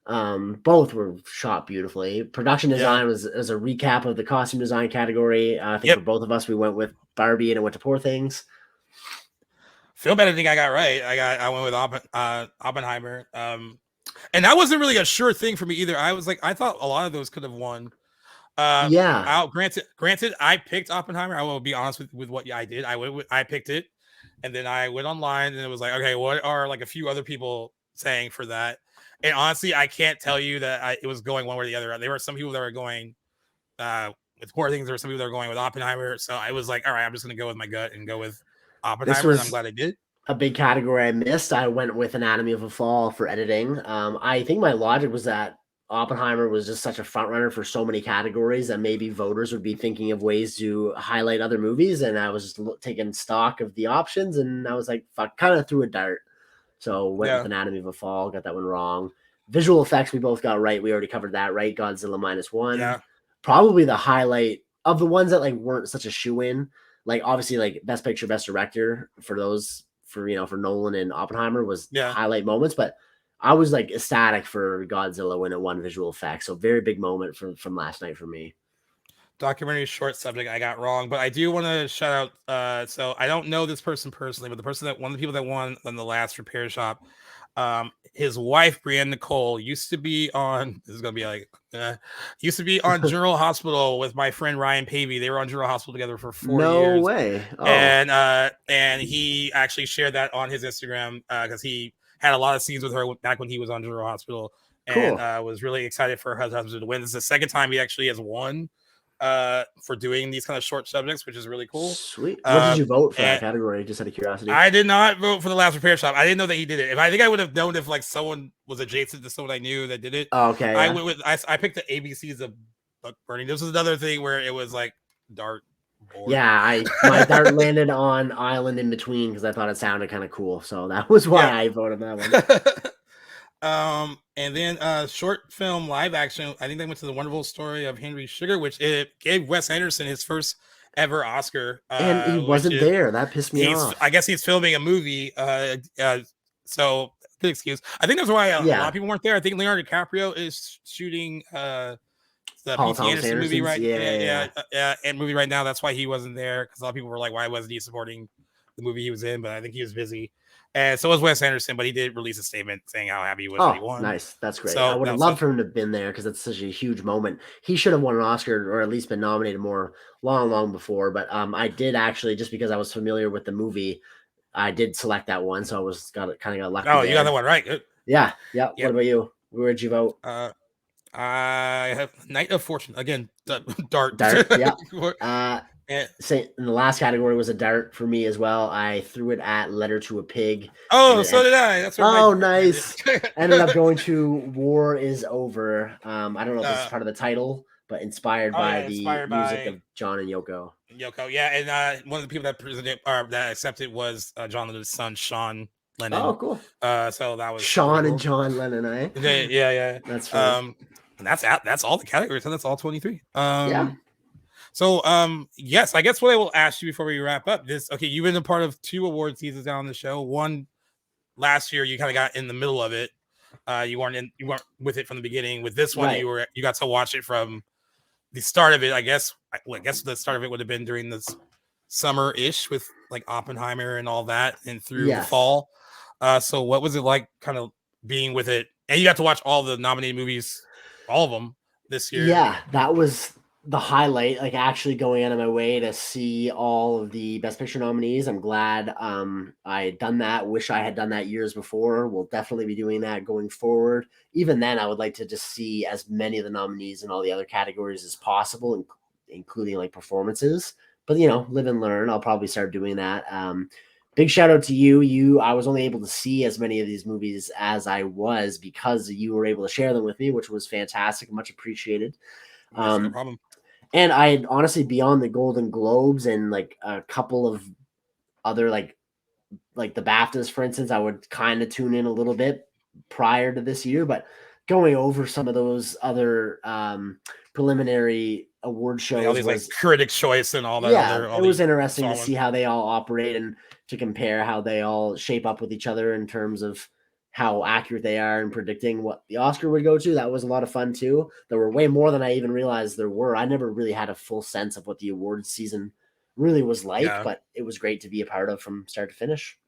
Both were shot beautifully. Production Yeah. design was as a recap of the costume design category. I think for Yep. both of us, we went with Barbie and it went to Poor Things. Film editing, I got right. I went with Oppenheimer. And that wasn't really a sure thing for me either. I was like, I thought a lot of those could have won. Yeah, Granted, I picked Oppenheimer. I will be honest with what I did. I picked it, and then I went online and it was like, okay, what are like a few other people saying for that? And honestly, I can't tell you that it was going one way or the other. There were some people that were going with Poor Things. There were some people that were going with Oppenheimer. So I was like, all right, I'm just going to go with my gut and go with this Oppenheimer, and I'm was glad I did. a big category I missed. I went with Anatomy of a Fall for editing. I think my logic was that Oppenheimer was just such a front runner for so many categories that maybe voters would be thinking of ways to highlight other movies. And I was just taking stock of the options, and I was like, fuck, kind of threw a dart. So went with Yeah, Anatomy of a Fall, got that one wrong. Visual effects, we both got right. We already covered that, right? Godzilla -1. yeah, Probably the highlight of the ones that like weren't such a shoe in. Like obviously, like Best Picture, Best Director for those for Nolan and Oppenheimer was yeah. highlight moments, but I was like ecstatic for Godzilla when it won visual effects. So very big moment from last night for me. Documentary short subject I got wrong, but I do want to shout out. So I don't know this person personally, but one of the people that won on the last repair shop, his wife Brienne Nicole used to be on. This is gonna be like, used to be on General Hospital with my friend Ryan Pavey. They were on General Hospital together for 4 No years, way. Oh, and he actually shared that on his Instagram because he had a lot of scenes with her back when he was on General Hospital, and cool. was really excited for her husband to win. This is the second time he actually has won for doing these kind of short subjects, which is really cool. Sweet. What did you vote for that And category? Just out of curiosity. I did not vote for the last repair shop. I didn't know that he did it. If I think I would have known if like someone was adjacent to someone I knew that did it. Oh, okay, I yeah. went with I picked the ABCs of book burning. This was another thing where it was like dart board. Yeah, my dart landed on Island in Between because I thought it sounded kind of cool. So that was why Yeah. I voted that one. And then short film live action. I think they went to The Wonderful Story of Henry Sugar, which it gave Wes Anderson his first ever Oscar. And he Which wasn't is there. That pissed me I off. guess he's filming a movie. So good excuse. I think that's why a lot Yeah. of people weren't there. I think Leonardo DiCaprio is shooting the Paul P.T. Thomas Anderson movie, Anderson's. right? Yeah. And movie right now. That's why he wasn't there because a lot of people were like, "Why wasn't he supporting the movie he was in?" But I think he was busy, and so was Wes Anderson. But he did release a statement saying how happy he was that he Oh, won. nice. That's great. I So would that have was loved for him to have been there because it's such a huge moment. He should have won an Oscar or at least been nominated more long before. But I did actually, just because I was familiar with the movie, I did select that one. So I was kind of got lucky oh, you got that there. one right. Good. Yeah. Yeah. What Yep. about you? Where'd you vote? I have Knight of Fortune again. Dart. Dart. Yeah. And, Say in the last category was a dart for me as well. I threw it at Letter to a Pig. oh, so did I. That's where Oh, my nice. Ended up going to War is Over. I don't know if this is uh, part of the title, but inspired oh by yeah, the inspired music by of John and Yoko. Yoko. Yeah, and one of the people that presented or that accepted was John Lennon's son, Sean Oh, Lennon. cool. So that was pretty Sean and cool. John Lennon, eh? Yeah. That's funny. And that's all the categories, and that's all 23. Yeah. So yes, I guess what I will ask you before we wrap up this. Okay, you've been a part of 2 award seasons on the show. One last year, you kind of got in the middle of it. You weren't with it from the beginning. With this one, Right. you got to watch it from the start of it. I guess the start of it would have been during this summer-ish with like Oppenheimer and all that, and through the Yes. fall. So what was it like kind of being with it? And you got to watch all the nominated movies, all of them this year. Yeah, that was the highlight, like actually going out of my way to see all of the Best Picture nominees. I'm glad I had done that. Wish I had done that years before. We'll definitely be doing that going forward. Even then, I would like to just see as many of the nominees in all the other categories as possible, including like performances. but live and learn. I'll probably start doing that. Big shout out to you. I was only able to see as many of these movies as I was because you were able to share them with me, which was fantastic, much appreciated. Yes, no problem. And I honestly, beyond the Golden Globes and like a couple of other like the BAFTAs, for instance, I would kind of tune in a little bit prior to this year, but going over some of those other preliminary award shows, all these like Critics' Choice and all that. Yeah, it was interesting to see how they all operate and to compare how they all shape up with each other in terms of how accurate they are in predicting what the Oscar would go to. That was a lot of fun too. There were way more than I even realized there were. I never really had a full sense of what the awards season really was like, but it was great to be a part of from start to finish.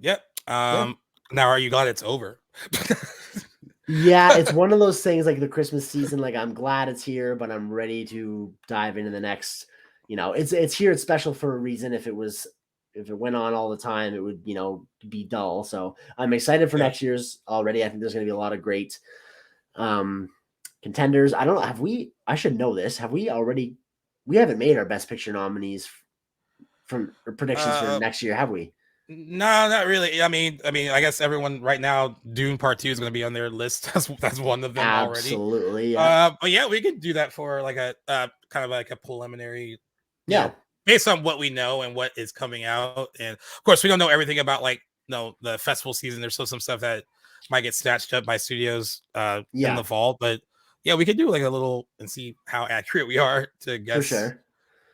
Yep. Now are you glad it's over? Yeah, it's one of those things like the Christmas season. Like I'm glad it's here, but I'm ready to dive into the next. It's here. It's special for a reason. If it went on all the time, it would be dull. So I'm excited for next year's already. I think there's going to be a lot of great contenders. I don't know. Have we? I should know this. Have we already? We haven't made our Best Picture nominees from predictions for next year, have we? No, not really. I mean, I guess everyone right now, Dune Part 2 is going to be on their list. That's one of them already. Absolutely. Yeah. But yeah, we could do that for like a kind of like a preliminary. Yeah. Based on what we know and what is coming out, and of course, we don't know everything about like the festival season. There's still some stuff that might get snatched up by studios in the fall. But yeah, we could do like a little and see how accurate we are to guess. For sure.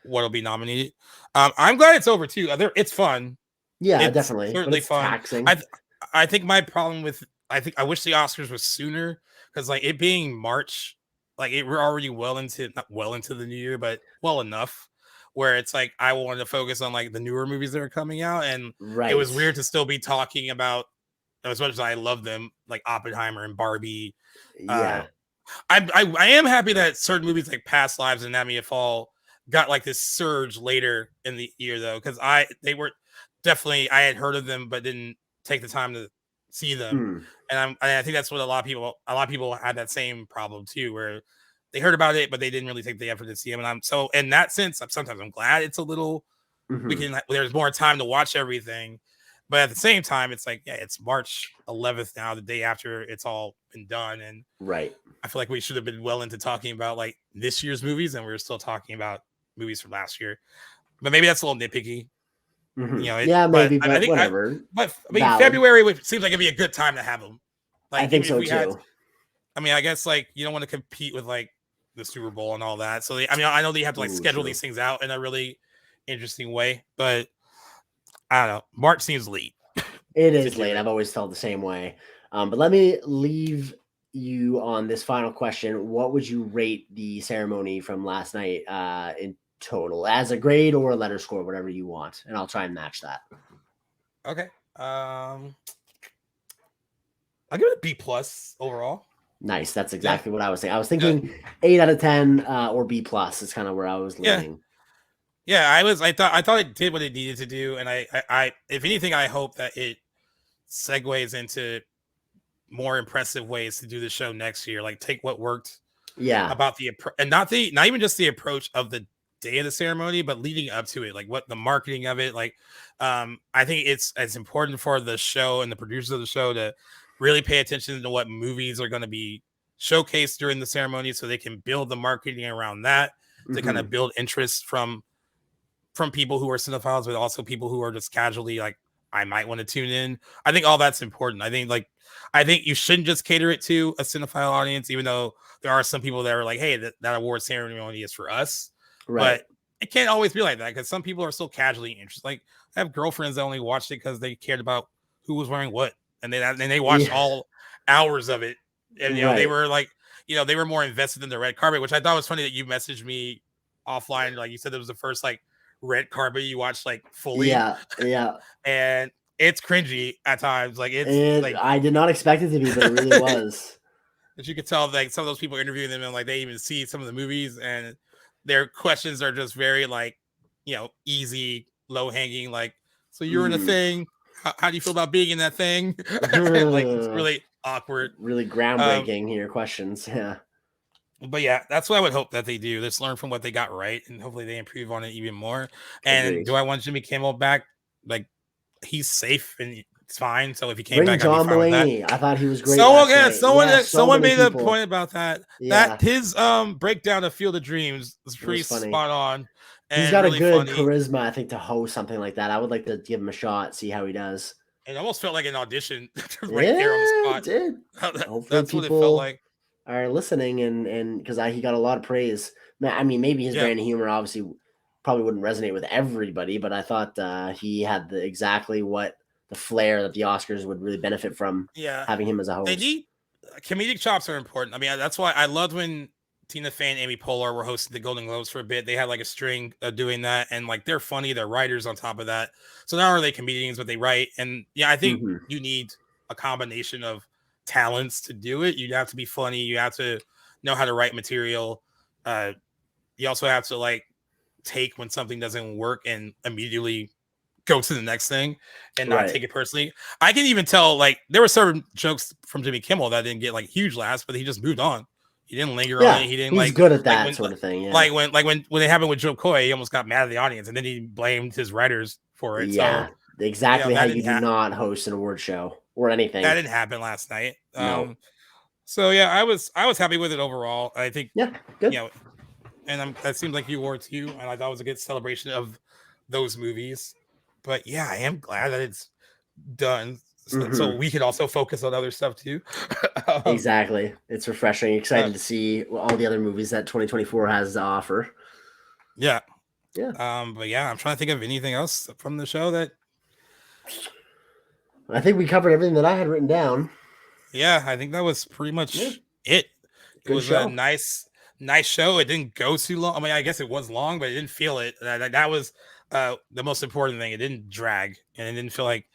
What'll be nominated. I'm glad it's over too. It's fun. Yeah, it's definitely. Certainly fun. Taxing. I think my problem with I wish the Oscars was sooner because like it being March, like we're already not well into the new year, but well enough where it's like I wanted to focus on like the newer movies that are coming out, and it was weird to still be talking about as much as I love them, like Oppenheimer and Barbie. Yeah. I am happy that certain movies like Past Lives and Anatomy of Fall got like this surge later in the year though, because they were definitely I had heard of them but didn't take the time to see them, and I think that's what a lot of people had that same problem too, where they heard about it but they didn't really take the effort to see them. And I'm so in that sense, I'm glad it's a little there's more time to watch everything, but at the same time, it's like it's March 11th now, the day after it's all been done, and I feel like we should have been well into talking about like this year's movies, and we're still talking about movies from last year. But maybe that's a little nitpicky. Maybe, but I think whatever. February seems like it'd be a good time to have them. Like, I think so too. I guess like you don't want to compete with like the Super Bowl and all that. So I know that you have to like schedule these things out in a really interesting way, but I don't know. March seems late. It is late. I've always felt the same way. But let me leave you on this final question. What would you rate the ceremony from last night in total, as a grade or a letter score, whatever you want, and I'll try and match that. Okay. I'll give it a B+ overall. Nice. That's exactly what I was saying. I was thinking 8 out of 10 or B+ is kind of where I was leaning. Yeah, I thought it did what it needed to do, and I if anything, I hope that it segues into more impressive ways to do the show next year. Like take what worked, about the and not even just the approach of the day of the ceremony, but leading up to it, like what the marketing of it. Like, I think it's important for the show and the producers of the show to really pay attention to what movies are going to be showcased during the ceremony, so they can build the marketing around that to kind of build interest from people who are cinephiles, but also people who are just casually like, I might want to tune in. I think all that's important. I think you shouldn't just cater it to a cinephile audience, even though there are some people that are like, hey, that award ceremony is for us. Right. But it can't always be like that, because some people are still casually interested. Like I have girlfriends that only watched it because they cared about who was wearing what, and they watched all hours of it. And they were like, they were more invested in the red carpet, which I thought was funny that you messaged me offline. Like you said, it was the first like red carpet you watched like fully. Yeah. And it's cringy at times. Like like I did not expect it to be, but it really was. But you could tell like some of those people interviewing them, and like they even see some of the movies, and their questions are just very like, easy, low hanging. Like, so you're in a thing. How do you feel about being in that thing? Like it's really awkward, really groundbreaking. Your questions, yeah. But yeah, that's what I would hope that they do. Let's learn from what they got right, and hopefully they improve on it even more. And Agreed. do I want Jimmy Kimmel back? Like, he's safe and it's fine. So if he came Bring back, I'd be John fine with that. Mulaney. I thought he was great So last again, night. Yeah, so someone many made a people. point about that. That Yeah, his breakdown of Field of Dreams was it was pretty funny. spot on He's and got a really good funny. charisma, I think, to host something like that. I would like to give him a shot, see how he does. It almost felt like an audition right there on the Yeah, it spot. did. Hopefully That's what it felt people like. are listening and because he got a lot of praise. I mean, maybe his Yeah. brand of humor obviously probably wouldn't resonate with everybody, but I thought he had exactly what the flair that the Oscars would really benefit from. Yeah. Having him as a host. They need comedic chops are important. I mean, that's why I loved when Tina Fey and Amy Poehler were hosting the Golden Globes for a bit. They had like a string of doing that, and like they're funny. They're writers on top of that. So not only are they comedians, but they write. And yeah, I think you need a combination of talents to do it. You have to be funny. You have to know how to write material. You also have to like take when something doesn't work and immediately go to the next thing and not take it personally. I can even tell like there were certain jokes from Jimmy Kimmel that didn't get like huge laughs, but he just moved on. He didn't linger on it. He didn't he's like good at that when, sort of thing. Yeah. Like when it happened with Joe Coy, he almost got mad at the audience and then he blamed his writers for it. Yeah, so exactly how you do not host an award show or anything. That didn't happen last night. No. So yeah, I was happy with it overall. I think good. You know, and that seems like you were too, and I thought it was a good celebration of those movies. But yeah, I am glad that it's done, so we can also focus on other stuff too. Exactly, it's refreshing. Excited to see all the other movies that 2024 has to offer. Yeah. But yeah, I'm trying to think of anything else from the show that. I think we covered everything that I had written down. Yeah, I think that was pretty much it. It was a nice show. It didn't go too long. I mean, I guess it was long, but it didn't feel it. That was the most important thing. It didn't drag, and it didn't feel like.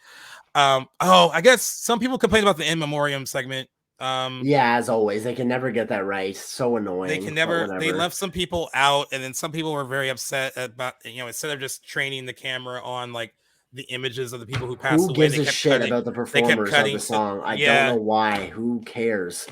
I guess some people complain about the in memoriam segment. Yeah, as always, they can never get that right. So annoying. They can never. They left some people out, and then some people were very upset about instead of just training the camera on like the images of the people who passed away. Who gives a shit about the performers of the song? I don't know why. Who cares?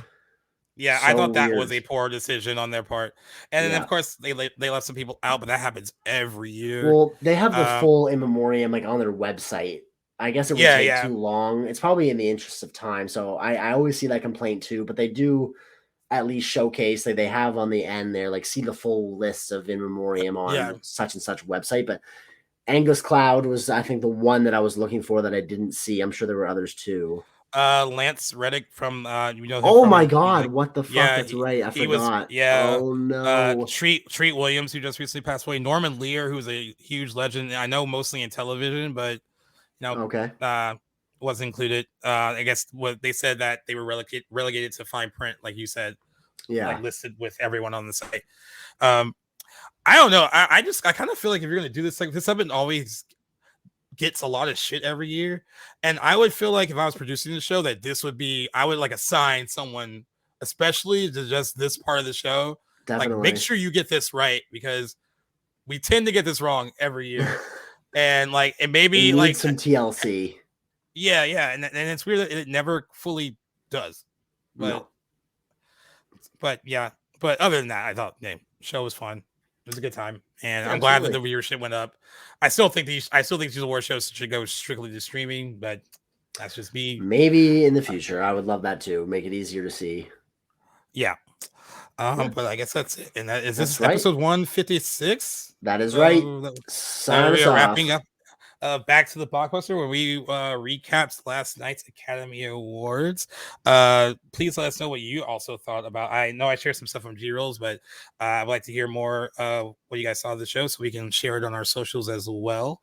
Yeah, I thought that was a poor decision on their part. And then, of course, they left some people out, but that happens every year. Well, they have the full in memoriam like on their website. I guess it would take too long. It's probably in the interest of time. So I always see that complaint too, but they do at least showcase like they have on the end there, like see the full list of in memoriam on such and such website. But Angus Cloud was, I think, the one that I was looking for that I didn't see. I'm sure there were others too. Lance Reddick from oh my god, what the fuck? That's right. I forgot. Oh no. Treat Williams, who just recently passed away. Norman Lear, who's a huge legend. I know mostly in television, but was included. I guess what they said that they were relegated to fine print, like you said. Like listed with everyone on the site. I don't know. I kind of feel like if you're gonna do this, like this haven't always gets a lot of shit every year, and I would feel like if I was producing the show that this would be, I would like assign someone especially to just this part of the show. Definitely. Like make sure you get this right, because we tend to get this wrong every year. And like it maybe like some TLC. Yeah, and it's weird that it never fully does. But but other than that, I thought the show was fun. It was a good time, and I'm glad that the viewership went up. I still think these award shows should go strictly to streaming, but that's just me. Maybe in the future, I would love that too. Make it easier to see. Yeah. But I guess that's it. And is this episode 156? That is right. So we are wrapping up Back to the Blockbuster, where we recapped last night's Academy Awards. Please let us know what you also thought about. I know I shared some stuff from G-Rolls, but I'd like to hear more what you guys saw of the show, so we can share it on our socials as well.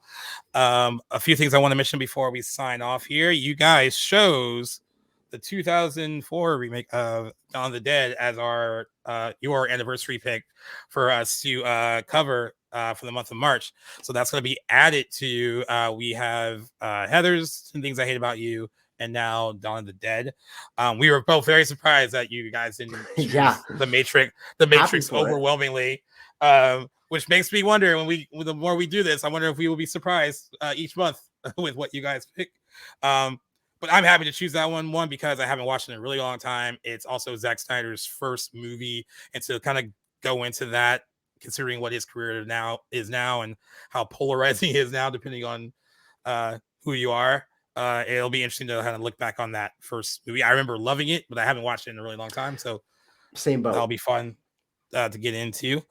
A few things I want to mention before we sign off here. You guys chose the 2004 remake of Dawn of the Dead as your anniversary pick for us to cover for the month of March. So that's going to be added to we have Heather's 10 Things I Hate About You, and now Dawn of the Dead. We were both very surprised that you guys didn't choose the Matrix overwhelmingly, which makes me wonder the more we do this, I wonder if we will be surprised each month with what you guys pick. but I'm happy to choose that one because I haven't watched it in a really long time. It's also Zack Snyder's first movie, and to kind of go into that, considering what his career now is and how polarizing he is now, depending on who you are. It'll be interesting to kind of look back on that first movie. I remember loving it, but I haven't watched it in a really long time, so same boat. That'll be fun to get into.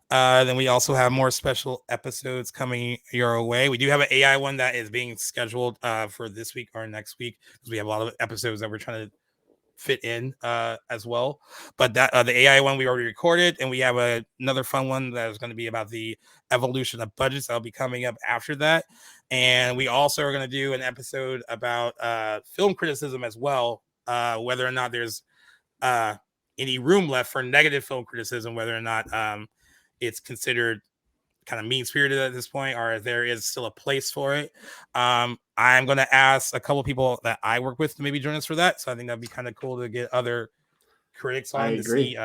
Then we also have more special episodes coming your way. We do have an AI one that is being scheduled for this week or next week because we have a lot of episodes that we're trying to fit in as well. But that the AI one we already recorded, and we have another fun one that is going to be about the evolution of budgets that'll be coming up after that. And we also are going to do an episode about film criticism as well, whether or not there's any room left for negative film criticism, whether or not it's considered kind of mean-spirited at this point, or if there is still a place for it. I'm going to ask a couple people that I work with to maybe join us for that. So I think that'd be kind of cool to get other critics on to see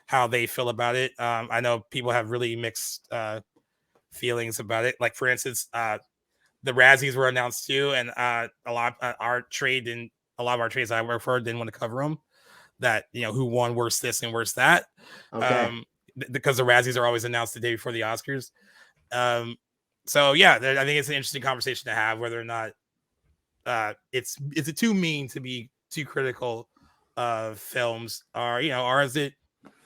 how they feel about it. I know people have really mixed feelings about it. Like, for instance, the Razzies were announced too, and a lot of our trades I work for didn't want to cover them. That, who won worst this and worst that. Okay. Because the Razzies are always announced the day before the Oscars. So yeah, I think it's an interesting conversation to have, whether or not it's too mean to be too critical of films, or is it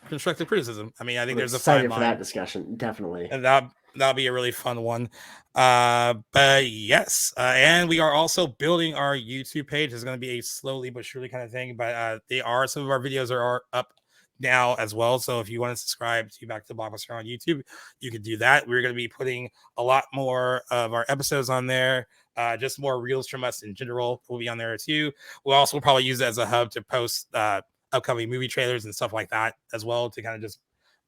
constructive criticism? I mean, I think there's a fine line for that discussion, definitely, and that'll be a really fun one. But yes, and we are also building our YouTube page. It's going to be a slowly but surely kind of thing, but some of our videos are up now as well. So if you want to subscribe to Back to the Blockbuster on YouTube, you can do that. We're going to be putting a lot more of our episodes on there. Just more reels from us in general will be on there too. We'll also probably use it as a hub to post upcoming movie trailers and stuff like that as well, to kind of just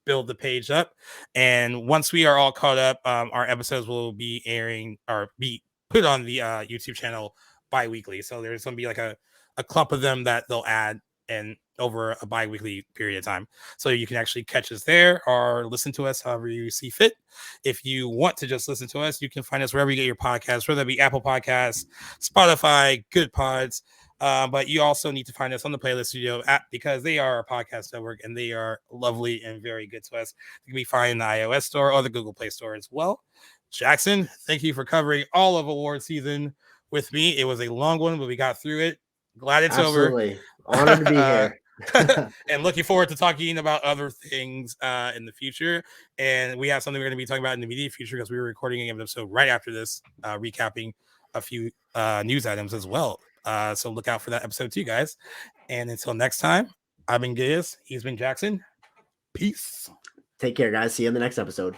build the page up. And once we are all caught up, our episodes will be airing or be put on the YouTube channel bi-weekly. So there's going to be like a clump of them that they'll add and over a bi-weekly period of time, so you can actually catch us there or listen to us however you see fit. If you want to just listen to us, you can find us wherever you get your podcasts, whether it be Apple Podcasts, Spotify, Good Pods, but you also need to find us on the Playlist Studio app, because they are a podcast network and they are lovely and very good to us. They can be found in the iOS store or the Google Play Store as well. Jackson, thank you for covering all of award season with me. It was a long one, but we got through it. Glad it's Absolutely. Honored to be here. And looking forward to talking about other things in the future. And we have something we're going to be talking about in the immediate future, because we were recording an episode right after this, recapping a few news items as well. So look out for that episode too, guys. And until next time, I've been Giz. He's been Jackson. Peace. Take care, guys. See you in the next episode.